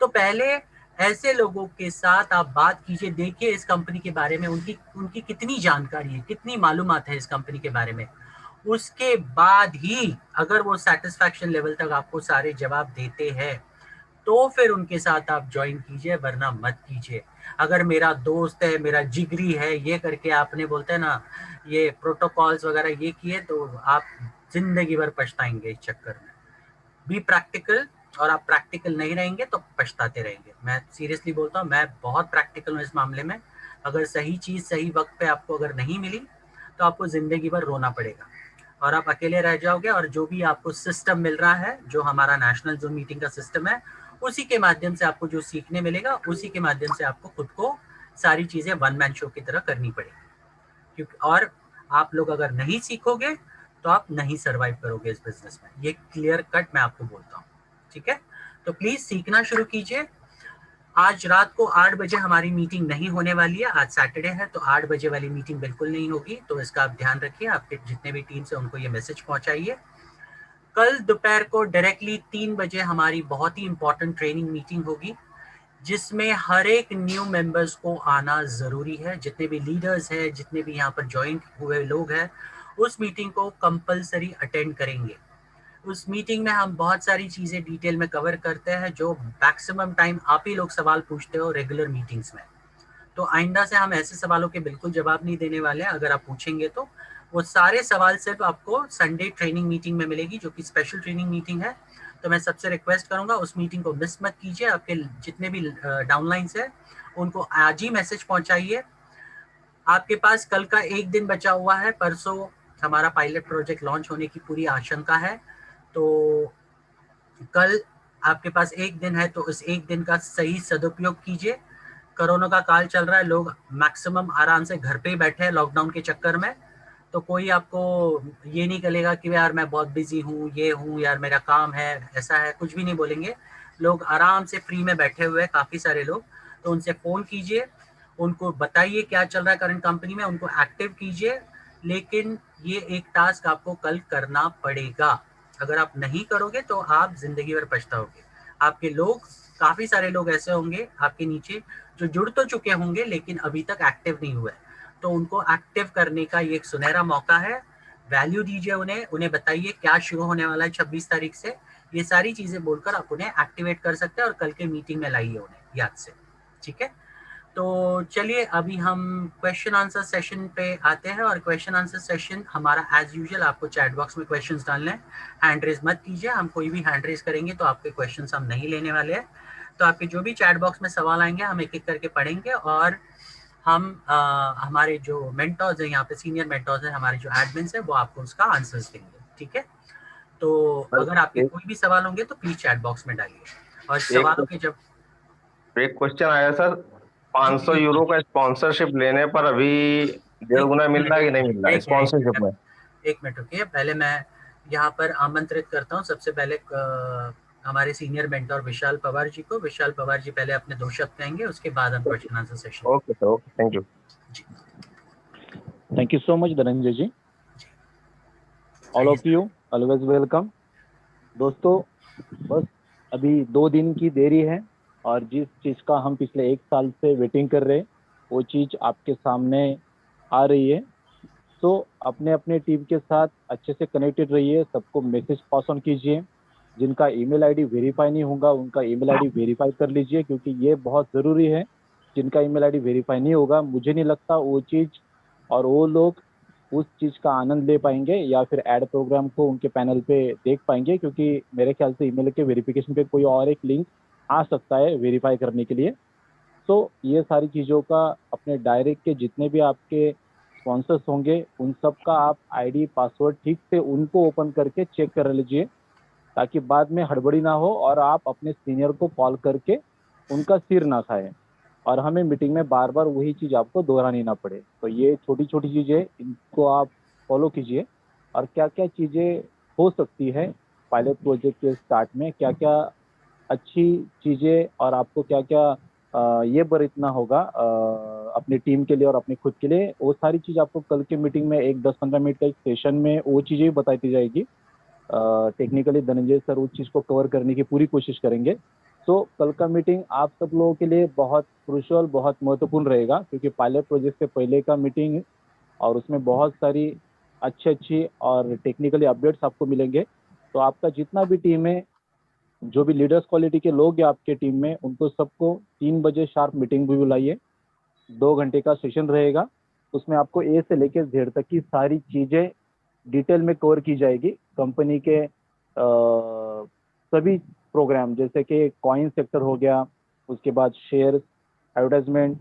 तो पहले ऐसे लोगों के साथ आप बात कीजिए, देखिए इस कंपनी के बारे में उनकी उनकी कितनी जानकारी है, कितनी मालूमात है इस कंपनी के बारे में। उसके बाद ही अगर वो सेटिस्फैक्शन लेवल तक आपको सारे जवाब देते हैं तो फिर उनके साथ आप ज्वाइन कीजिए, वरना मत कीजिए। अगर मेरा दोस्त है, मेरा जिगरी है, ये करके आपने बोलते हैं ना ये प्रोटोकॉल्स वगैरह ये किए तो आप जिंदगी भर पछताएंगे इस चक्कर में। बी प्रैक्टिकल, और आप प्रैक्टिकल नहीं रहेंगे तो पछताते रहेंगे। मैं सीरियसली बोलता हूँ, मैं बहुत प्रैक्टिकल हूँ इस मामले में। अगर सही चीज़ सही वक्त पे आपको अगर नहीं मिली तो आपको ज़िंदगी भर रोना पड़ेगा और आप अकेले रह जाओगे। और जो भी आपको सिस्टम मिल रहा है, जो हमारा नेशनल जूम मीटिंग का सिस्टम है, उसी के माध्यम से आपको जो सीखने मिलेगा उसी के माध्यम से आपको खुद को सारी चीज़ें वन मैन शो की तरह करनी पड़ेगी। क्योंकि और आप लोग अगर नहीं सीखोगे तो आप नहीं सर्वाइव करोगे इस बिजनेस में, ये क्लियर कट मैं आपको बोलता हूँ। ठीक है, तो प्लीज सीखना शुरू कीजिए। आज रात को 8 बजे हमारी मीटिंग नहीं होने वाली है, आज सैटरडे है तो 8 बजे वाली मीटिंग बिल्कुल नहीं होगी, तो इसका आप ध्यान रखिए। आपके जितने भी टीम्स है उनको ये मैसेज पहुंचाइए। कल दोपहर को डायरेक्टली 3 बजे हमारी बहुत ही इंपॉर्टेंट ट्रेनिंग मीटिंग होगी। जिसमें हर एक न्यू मेंबर्स को आना ज़रूरी है। जितने भी लीडर्स हैं, जितने भी यहाँ पर ज्वाइन हुए लोग हैं, उस मीटिंग को कंपलसरी अटेंड करेंगे। उस मीटिंग में हम बहुत सारी चीज़ें डिटेल में कवर करते हैं, जो मैक्सिमम टाइम आप ही लोग सवाल पूछते हो रेगुलर मीटिंग्स में। तो आइंदा से हम ऐसे सवालों के बिल्कुल जवाब नहीं देने वाले हैं। अगर आप पूछेंगे तो वो सारे सवाल सिर्फ आपको संडे ट्रेनिंग मीटिंग में मिलेगी, जो कि स्पेशल ट्रेनिंग मीटिंग है। तो मैं सबसे रिक्वेस्ट करूंगा उस मीटिंग को मिस मत कीजिए। आपके जितने भी डाउनलाइंस है उनको आज ही मैसेज पहुंचाइए। आपके पास कल का एक दिन बचा हुआ है। परसों हमारा पायलट प्रोजेक्ट लॉन्च होने की पूरी आशंका है, तो कल आपके पास एक दिन है, तो उस एक दिन का सही सदुपयोग कीजिए। कोरोना का काल चल रहा है, लोग मैक्सिमम आराम से घर पे ही बैठे हैं लॉकडाउन के चक्कर में। तो कोई आपको ये नहीं करेगा कि यार मैं बहुत बिजी हूँ, ये हूँ, यार मेरा काम है, ऐसा है, कुछ भी नहीं बोलेंगे। लोग आराम से फ्री में बैठे हुए हैं काफ़ी सारे लोग। तो उनसे फ़ोन कीजिए, उनको बताइए क्या चल रहा है करंट कंपनी में, उनको एक्टिव कीजिए। लेकिन ये एक टास्क आपको कल करना पड़ेगा। अगर आप नहीं करोगे तो आप जिंदगी भर पछताओगे। आपके लोग, काफ़ी सारे लोग ऐसे होंगे आपके नीचे जो जुड़ तो चुके होंगे लेकिन अभी तक एक्टिव नहीं हुए। तो उनको एक्टिव करने का ये एक सुनहरा मौका है। वैल्यू दीजिए उन्हें, उन्हें बताइए क्या शुरू होने वाला है 26 तारीख से। ये सारी चीज़ें बोलकर आप उन्हें एक्टिवेट कर सकते हैं और कल के मीटिंग में लाइए उन्हें याद से। ठीक है, तो चलिए अभी हम क्वेश्चन आंसर सेशन पे आते हैं। और क्वेश्चन आंसर सेशन हमारा एज यूजुअल, आपको चैट बॉक्स में क्वेश्चंस डालने हैं। हैंड रेज मत कीजिए, हम कोई भी हैंड रेज करेंगे तो आपके क्वेश्चंस हम नहीं लेने वाले हैं। तो आपके जो भी चैट बॉक्स में सवाल आएंगे हम एक एक करके पढ़ेंगे, और हम हमारे जो मेंटर्स हैं यहाँ पे, सीनियर मेंटर्स हैं हमारे, जो एडमिन्स हैं, वो आपको उसका आंसर्स देंगे। ठीक है, तो अगर आपके कोई भी सवाल होंगे तो प्लीज चैट बॉक्स में डालिए। और सवालों के जब एक क्वेश्चन आया सर, 500 यूरो का स्पॉन्सरशिप लेने पर अभी 1.5 गुना मिल रहा है कि नहीं मिल रहा है स्पॉन्सरशिप में? एक मिनट रुकिए, पहले मैं यहाँ पर आमंत्रित करता हूँ सबसे पहले हमारे सीनियर मेंटर विशाल पवार जी को। विशाल पवार जी पहले अपने 2 शब्द कहेंगे, उसके बाद हम question answer session. Okay sir, okay, thank you. Thank you so much, Dhananjay ji. All of you, always welcome. दोस्तों, बस अभी 2 दिन की देरी है और जिस चीज़ का हम पिछले 1 साल से वेटिंग कर रहे हैं वो चीज़ आपके सामने आ रही है। तो अपने अपने टीम के साथ अच्छे से कनेक्टेड रहिए, सबको मैसेज पास ऑन कीजिए। जिनका ईमेल आईडी वेरीफाई नहीं होगा उनका ईमेल आईडी वेरीफाई कर लीजिए, क्योंकि ये बहुत ज़रूरी है। जिनका ईमेल आईडी वेरीफाई नहीं होगा, मुझे नहीं लगता वो चीज़ और वो लोग उस चीज़ का आनंद ले पाएंगे या फिर ऐड प्रोग्राम को उनके पैनल पे देख पाएंगे, क्योंकि मेरे ख्याल से ईमेल के वेरिफिकेशन पे कोई और एक लिंक आ सकता है वेरीफाई करने के लिए। तो ये सारी चीज़ों का अपने डायरेक्ट के जितने भी आपके स्पॉन्सर्स होंगे उन सब का आप आईडी पासवर्ड ठीक से उनको ओपन करके चेक कर लीजिए, ताकि बाद में हड़बड़ी ना हो और आप अपने सीनियर को कॉल करके उनका सिर ना खाएं और हमें मीटिंग में बार बार वही चीज़ आपको दोहरानी ना पड़े। तो ये छोटी छोटी चीज़ें, इनको आप फॉलो कीजिए। और क्या क्या चीज़ें हो सकती है पायलट प्रोजेक्ट के स्टार्ट में, क्या क्या अच्छी चीज़ें और आपको क्या क्या ये बरतना होगा अपनी टीम के लिए और अपने खुद के लिए, वो सारी चीज़ आपको कल के मीटिंग में एक 10-15 मिनट का एक सेशन में वो चीज़ें भी बताई जाएगी। टेक्निकली धनंजय सर उस चीज़ को कवर करने की पूरी कोशिश करेंगे। तो कल का मीटिंग आप सब लोगों के लिए बहुत क्रूशियल, बहुत महत्वपूर्ण रहेगा, क्योंकि पायलट प्रोजेक्ट से पहले का मीटिंग और उसमें बहुत सारी अच्छी और टेक्निकली अपडेट्स आपको मिलेंगे। तो आपका जितना भी टीम है, जो भी लीडर्स क्वालिटी के लोग हैं आपके टीम में, उनको सबको 3 बजे शार्प मीटिंग भी बुलाइए। 2 घंटे का सेशन रहेगा, उसमें आपको ए से लेकर जेड तक की सारी चीज़ें डिटेल में कवर की जाएगी। कंपनी के सभी प्रोग्राम, जैसे कि कॉइन सेक्टर हो गया, उसके बाद शेयर, एडवर्टाइजमेंट,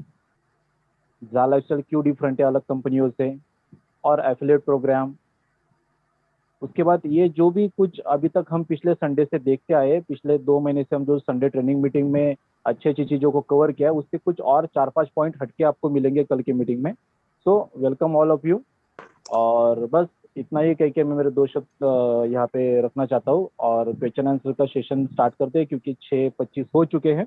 लाइफस्टाइल क्यों डिफरेंट है अलग कंपनियों से, और एफिलिएट प्रोग्राम। उसके बाद ये जो भी कुछ अभी तक हम पिछले संडे से देखते आए, पिछले 2 महीने से हम जो संडे ट्रेनिंग मीटिंग में अच्छी चीज़ों को कवर किया है, उससे कुछ और 4-5 पॉइंट हटके आपको मिलेंगे कल की मीटिंग में। So welcome all of you. और बस इतना ही कह के मैं मेरे 2 शब्द यहाँ पे रखना चाहता हूँ और क्वेश्चन आंसर का सेशन स्टार्ट करते हैं, क्योंकि 6:25 हो चुके हैं।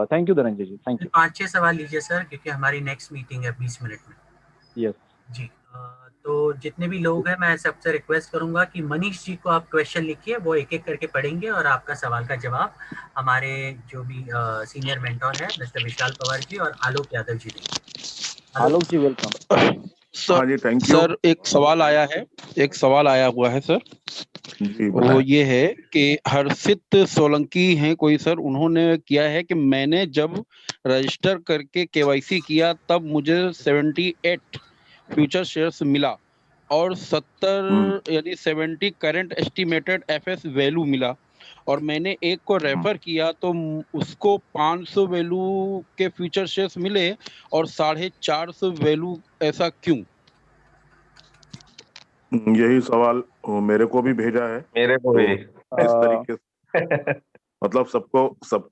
Thank you Dhananjay ji, thank you. 5-6 सवाल लीजिए सर, क्योंकि हमारी नेक्स्ट मीटिंग है 20 मिनट में। यस जी, तो जितने भी लोग हैं मैं सबसे रिक्वेस्ट करूंगा कि मनीष जी को आप क्वेश्चन लिखिए, वो एक एक करके पढ़ेंगे और आपका सवाल का जवाब हमारे जो भी सीनियर मेंटोर है मिस्टर विशाल पवार जी और आलोक यादव जी देंगे। आलोक जी वेलकम। हाँ जी, थैंक यू सर। एक सवाल आया हुआ है सर। जी, वो बताएं। ये है कि हर्षित सोलंकी हैं कोई सर, उन्होंने किया है कि मैंने जब रजिस्टर करके केवाईसी किया तब मुझे 78 फ्यूचर शेयर्स मिला और 70 यानी 70 करंट एस्टिमेटेड एफएस वैल्यू मिला, और मैंने एक को रेफर किया तो उसको 500 वैल्यू के फ्यूचर शेयर्स मिले और 450 वैल्यू, ऐसा क्यों? यही सवाल मेरे को भी भेजा है, मेरे को तो भी। इस तरीके से मतलब सबको सब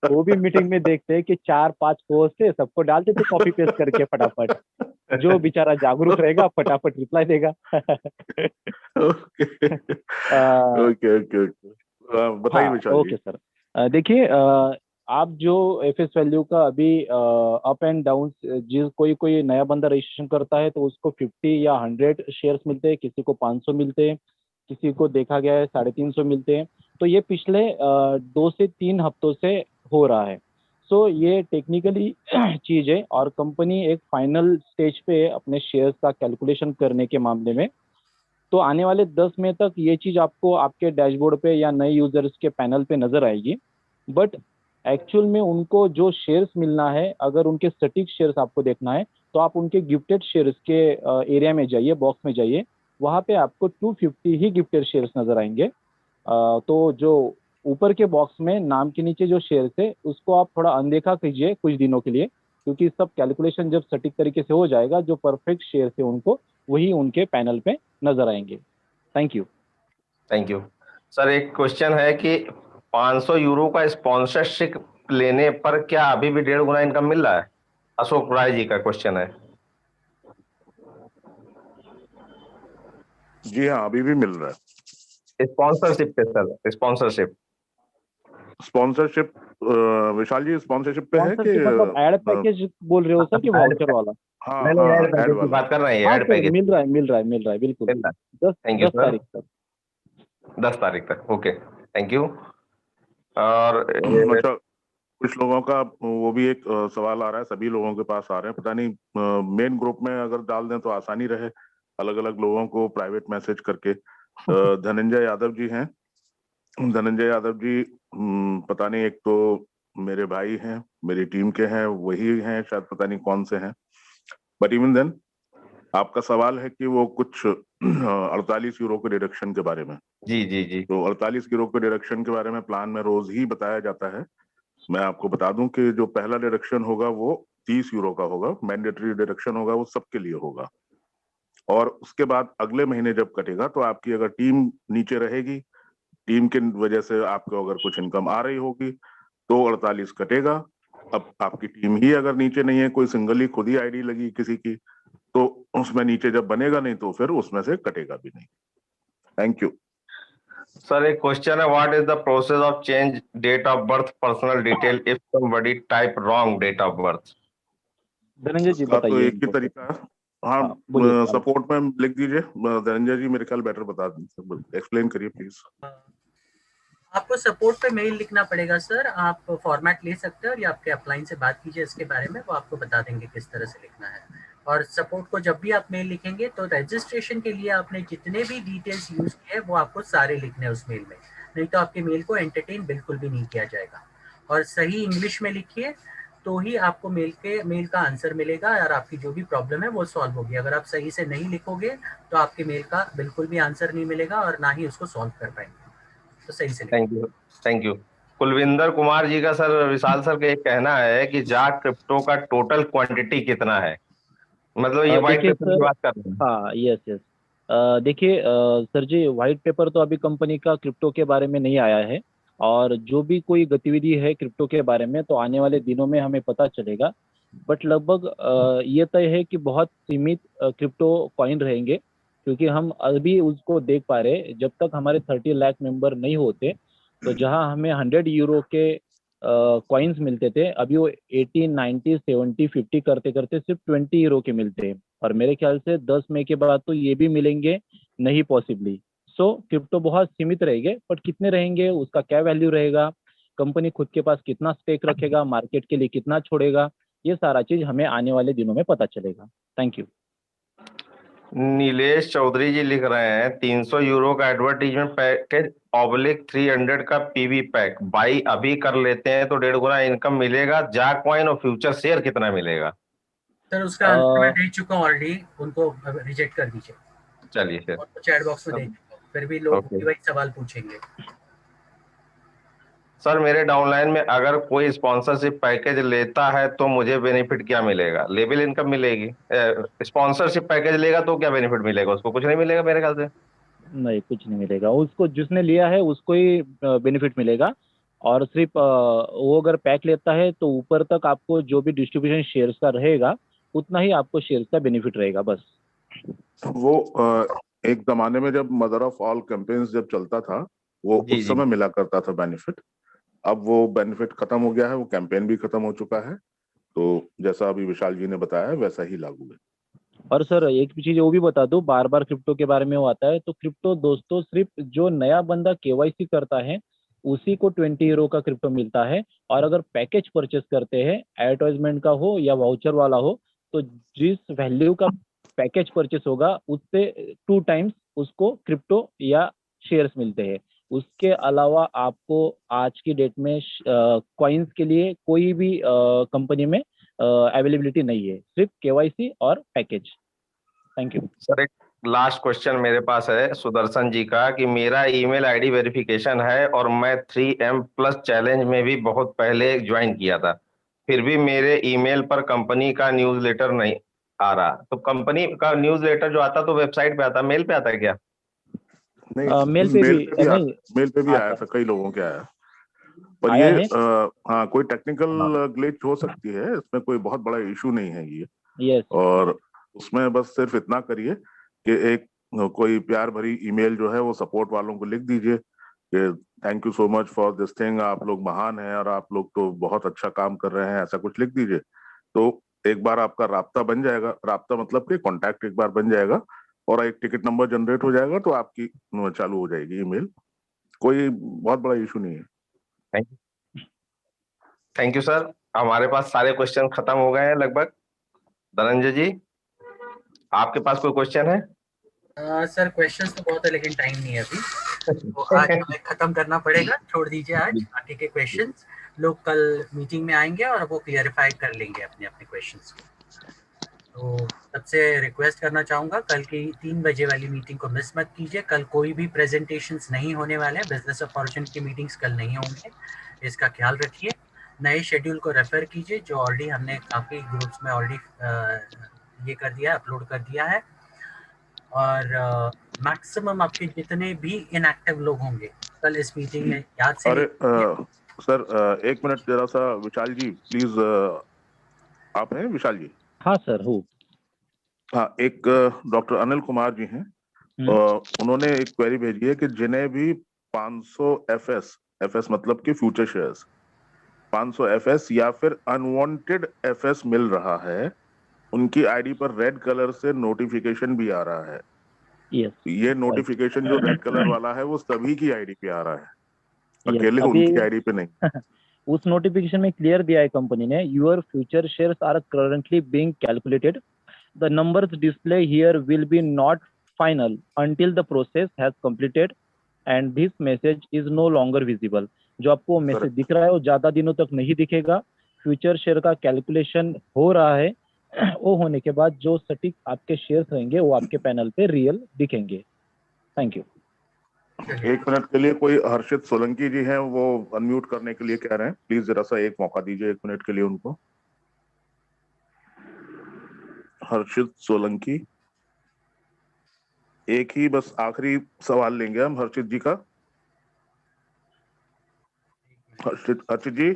वो भी मीटिंग में देखते हैं कि 4-5 पोस्ट है, सबको डालते थे कॉपी पेस्ट करके फटाफट। जो बेचारा जागरूक रहेगा फटाफट रिप्लाई देगा। ओके ओके ओके ओके, बताइए विशाल जी। ओके सर, देखिए आप जो एफएस वैल्यू का अभी अप एंड डाउन, जिस कोई नया बंदा रजिस्ट्रेशन करता है तो उसको 50 या 100 शेयर्स मिलते हैं, किसी को 500 मिलते हैं, किसी को देखा गया है 350 मिलते हैं। तो ये पिछले 2 से 3 हफ्तों से हो रहा है। सो ये टेक्निकली चीज़ है और कंपनी एक फाइनल स्टेज पे अपने शेयर्स का कैलकुलेशन करने के मामले में, तो आने वाले 10 मई तक ये चीज़ आपको आपके डैशबोर्ड पे या नए यूजर्स के पैनल पे नजर आएगी। बट एक्चुअल में उनको जो शेयर्स मिलना है, अगर उनके सटीक शेयर्स आपको देखना है तो आप उनके गिफ्टेड शेयर्स के एरिया में जाइए, बॉक्स में जाइए, वहाँ पे आपको 250 ही गिफ्टेड शेयर्स नजर आएंगे। तो जो ऊपर के बॉक्स में नाम के नीचे जो शेयर्स है उसको आप थोड़ा अनदेखा कीजिए कुछ दिनों के लिए, क्योंकि सब कैलकुलेशन जब सटीक तरीके से हो जाएगा, जो परफेक्ट शेयर्स है उनको वही उनके पैनल पे नजर आएंगे। Thank you. Thank you sir. एक क्वेश्चन है कि 500 यूरो का स्पॉन्सरशिप लेने पर क्या अभी भी 1.5 गुना इनकम मिल रहा है? अशोक राय जी का क्वेश्चन है। जी हाँ, अभी भी मिल रहा है स्पॉन्सरशिप पे सर, स्पॉन्सरशिप। विशाल जी, स्पॉन्सरशिप पे है कि स्पॉन्सरशिप मतलब एड पैकेज बोल रहे हो सर कि वाउचर वाला? हाँ नहीं नहीं, हाँ, ऐड एड पैकेज की वाला। बात कर रहे हैं, हाँ ऐड सर, पैकेज मिल रहा है बिल्कुल। मिल रहा है। 10 थैंक यू 10 सर। तारीख तक। 10 तारीख तक, ओके, थैंक यू। और अच्छा, कुछ लोगों का वो भी एक सवाल आ रहा है, सभी लोगों के पास आ रहे हैं, पता नहीं मेन ग्रुप में अगर डाल दें तो आसानी रहे, अलग अलग लोगों को प्राइवेट मैसेज करके। धनंजय यादव जी हैं। धनंजय यादव जी, पता नहीं, एक तो मेरे भाई हैं, मेरी टीम के हैं, वही हैं शायद, पता नहीं कौन से हैं, बट इवन देन आपका सवाल है कि वो कुछ 48 यूरो के डिडक्शन के बारे में। जी जी जी। तो 48 यूरो के डिडक्शन के बारे में प्लान में रोज ही बताया जाता है। मैं आपको बता दूं कि जो पहला डिडक्शन होगा वो 30 यूरो का होगा, मैंडेटरी डिडक्शन होगा, वो सबके लिए होगा। और उसके बाद अगले महीने जब कटेगा तो आपकी अगर टीम नीचे रहेगी, टीम की वजह से आपको अगर कुछ इनकम आ रही होगी तो 48 कटेगा। अब आपकी टीम ही अगर नीचे नहीं है, कोई सिंगल ही खुद ही आईडी लगी किसी की, तो उसमें नीचे जब बनेगा नहीं तो फिर उसमें से कटेगा भी नहीं। Thank you sir. एक क्वेश्चन है, what is the process of change date of birth personal detail if somebody type wrong date of birth? Dhananjay ji उसका तो बताइए एक ही इनको। तरीका है। हाँ, बोलिए सर। सपोर्ट में लिख दीजिए। धनंजय जी मेरे ख्याल बेटर बता दें, एक्सप्लेन करिए प्लीज। आपको सपोर्ट पे मेल लिखना पड़ेगा सर, आप फॉर्मेट ले सकते हैं और ये आपके अपलाइन से बात कीजिए इसके बारे में, वो आपको बता देंगे किस तरह से लिखना है। और सपोर्ट को जब भी आप मेल लिखेंगे तो रजिस्ट्रेशन के लिए आपने जितने भी डिटेल्स यूज किए वो आपको सारे लिखने हैं उस मेल में, नहीं तो आपके मेल को एंटरटेन बिल्कुल भी नहीं किया जाएगा। और सही इंग्लिश में लिखिए तो ही आपको मेल का आंसर मिलेगा और आपकी जो भी प्रॉब्लम है वो सॉल्व होगी। अगर आप सही से नहीं लिखोगे तो आपके मेल का बिल्कुल भी आंसर नहीं मिलेगा और ना ही उसको सॉल्व कर पाएंगे। तो सही से thank you, thank you. Kulwinder Kumar ji का सर, विशाल सर का एक कहना है कि जाट क्रिप्टो का टोटल क्वांटिटी कितना है? मतलब ये व्हाइट देखिए पेपर की सर, बात कर रहे हैं। हाँ यस यस, देखिए सर जी, व्हाइट पेपर तो अभी कंपनी का क्रिप्टो के बारे में नहीं आया है, और जो भी कोई गतिविधि है क्रिप्टो के बारे में तो आने वाले दिनों में हमें पता चलेगा। बट लगभग ये तय है कि बहुत सीमित क्रिप्टो कॉइन रहेंगे, क्योंकि हम अभी उसको देख पा रहे, जब तक हमारे 30 लाख मेंबर नहीं होते तो जहां हमें 100 यूरो के कॉइन्स मिलते थे, अभी वो 80, 90, 70, 50 करते करते सिर्फ 20 यूरो के मिलते हैं। और मेरे ख्याल से 10 मई के बाद तो ये भी मिलेंगे नहीं पॉसिबली। सो क्रिप्टो बहुत सीमित रहेंगे, बट कितने रहेंगे, उसका क्या वैल्यू रहेगा, कंपनी खुद के पास कितना स्टेक रखेगा, मार्केट के लिए कितना छोड़ेगा, ये सारा चीज हमें आने वाले दिनों में पता चलेगा। Thank you. नीलेश चौधरी जी लिख रहे हैं 300 यूरो का एडवर्टीजमेंट पैकेज /300 का पीवी पैक बाई अभी कर लेते हैं तो 1.5 गुना इनकम मिलेगा। जा कॉइन और फ्यूचर शेयर कितना मिलेगा? सर उसका आंसर मैं दे चुका हूँ ऑलरेडी, उनको रिजेक्ट कर दीजिए। चलिए फिर और चैट बॉक्स में दे चुका हूँ, फिर भी लोग वही सवाल पूछेंगे। सर मेरे डाउनलाइन में अगर कोई स्पॉन्सरशिप पैकेज लेता है तो मुझे बेनिफिट क्या मिलेगा? लेवल इनकम मिलेगी। स्पॉन्सरशिप पैकेज लेगा तो क्या बेनिफिट मिलेगा? उसको कुछ नहीं मिलेगा मेरे ख्याल से। नहीं, कुछ नहीं मिलेगा, उसको जिसने लिया है उसको ही बेनिफिट मिलेगा। और सिर्फ वो अगर पैक लेता है तो ऊपर तक आपको जो भी डिस्ट्रीब्यूशन शेयर्स का रहेगा उतना ही आपको शेयर्स का बेनिफिट रहेगा बस। वो एक जमाने में जब मदर ऑफ ऑल कैंपेन्स जब चलता था वो जी, उस जी। समय मिला करता था बेनिफिट। अब वो बेनिफिट खत्म हो गया है, वो कैंपेन भी खत्म हो चुका है। तो जैसा अभी विशाल जी ने बताया वैसा ही लागू है। और सर एक चीज वो भी बता दूं, बार बार क्रिप्टो के बारे में वो आता है, तो क्रिप्टो दोस्तों सिर्फ जो नया बंदा केवाईसी करता है उसी को 20 यूरो का क्रिप्टो मिलता है। और अगर पैकेज परचेस करते हैं, एडवर्टाइजमेंट का हो या वाउचर वाला हो, तो जिस वैल्यू का पैकेज परचेस होगा उससे 2 टाइम्स उसको क्रिप्टो या शेयर्स मिलते हैं। उसके अलावा आपको आज की डेट में कॉइन्स के लिए कोई भी कंपनी में अवेलेबिलिटी नहीं है, सिर्फ केवाईसी और पैकेज। थैंक यू सर एक लास्ट क्वेश्चन मेरे पास है सुदर्शन जी का कि मेरा ईमेल आईडी वेरिफिकेशन है और मैं 3M+ चैलेंज में भी बहुत पहले ज्वाइन किया था, फिर भी मेरे ईमेल पर कंपनी का न्यूज़लेटर नहीं आ रहा। तो कंपनी का न्यूज़लेटर जो आता तो वेबसाइट पे आता, मेल पे आता है क्या? नहीं, मेल पे भी नहीं मेल पे भी आया आता था, कई लोगों के आया। पर आया ये है। हाँ, कोई टेक्निकल ग्लिच हो सकती है, इसमें कोई बहुत बड़ा इशू नहीं है ये। यस और उसमें बस सिर्फ इतना करिए कि एक कोई प्यार भरी ईमेल जो है वो सपोर्ट वालों को लिख दीजिए कि thank you so much for this thing, आप लोग महान हैं और आप लोग तो बहुत अच्छा काम कर रहे हैं, ऐसा कुछ लिख दीजिए। तो एक बार आपका राब्ता बन जाएगा, राब्ता मतलब कि कांटेक्ट एक बार बन जाएगा और एक टिकट नंबर जनरेट हो जाएगा तो आपकी चालू हो जाएगी ईमेल। कोई बहुत बड़ा इशू नहीं है। थैंक यू सर, हमारे पास सारे क्वेश्चन खत्म हो गए हैं लगभग। धनंजय जी आपके पास कोई क्वेश्चन है? सर क्वेश्चंस तो बहुत है लेकिन टाइम नहीं है अभी, तो आज हमें खत्म करना पड़ेगा। छोड़ दीजिए आज बाकी के क्वेश्चंस, लोग कल मीटिंग में आएंगे और वो क्लियरिफाई कर लेंगे अपने अपने क्वेश्चंस को। तो सबसे रिक्वेस्ट करना चाहूँगा कल की 3 बजे वाली मीटिंग को मिस मत कीजिए। कल कोई भी प्रेजेंटेशंस नहीं होने वाले हैं, बिजनेस अपॉर्चुनिटी मीटिंग्स कल नहीं होंगे, इसका ख्याल रखिए। नए शेड्यूल को रेफर कीजिए जो ऑलरेडी हमने काफ़ी ग्रुप्स में ऑलरेडी ये कर दिया है, अपलोड कर दिया है। और मैक्सिमम आपके जितने भी इनएक्टिव लोग होंगे कल इस मीटिंग में याद से अरे सर 1 मिनट जरा सा, विशाल जी प्लीज, आप हैं विशाल जी? हाँ सर हूँ। हाँ, एक डॉक्टर अनिल कुमार जी हैं, उन्होंने एक क्वेरी भेजी है कि जिन्हें भी 500 एफएस मतलब कि फ्यूचर शेयर्स 500 एफएस या फिर अनवांटेड एफएस मिल रहा है, उनकी आईडी पर रेड कलर से नोटिफिकेशन भी आ रहा है। यस ये नोटिफिकेशन जो रेड कलर वाला है वो सभी की आईडी पे आ रहा है, अकेले अभी उनकी आईडी पे नहीं। उस नोटिफिकेशन में क्लियर दिया है कंपनी ने, your future shares are currently being calculated, the numbers display here will be not final until the process has completed and this message is no longer visible. जो आपको मैसेज दिख रहा है वो ज्यादा दिनों तक नहीं दिखेगा। फ्यूचर शेयर का कैलकुलेशन हो रहा है, वो होने के बाद जो सटीक आपके शेयर्स रहेंगे वो आपके पैनल पे रियल दिखेंगे। Thank you. 1 मिनट के लिए कोई हर्षित सोलंकी जी हैं, वो अनम्यूट करने के लिए कह रहे हैं, प्लीज जरा सा एक मौका दीजिए 1 मिनट के लिए उनको। हर्षित सोलंकी, एक ही बस आखिरी सवाल लेंगे हम हर्षित जी का। हर्षित जी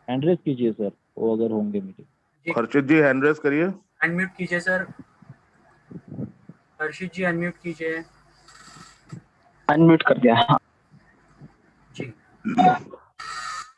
हैंड रेज कीजिए सर, वो अगर होंगे मीटिंग। हर्षित जी हैंड रेज करिए। अनम्यूट कीजिए सर, हर्षित जी अनम्यूट कीजिए। अनम्यूट कर दिया। हाँ जी है।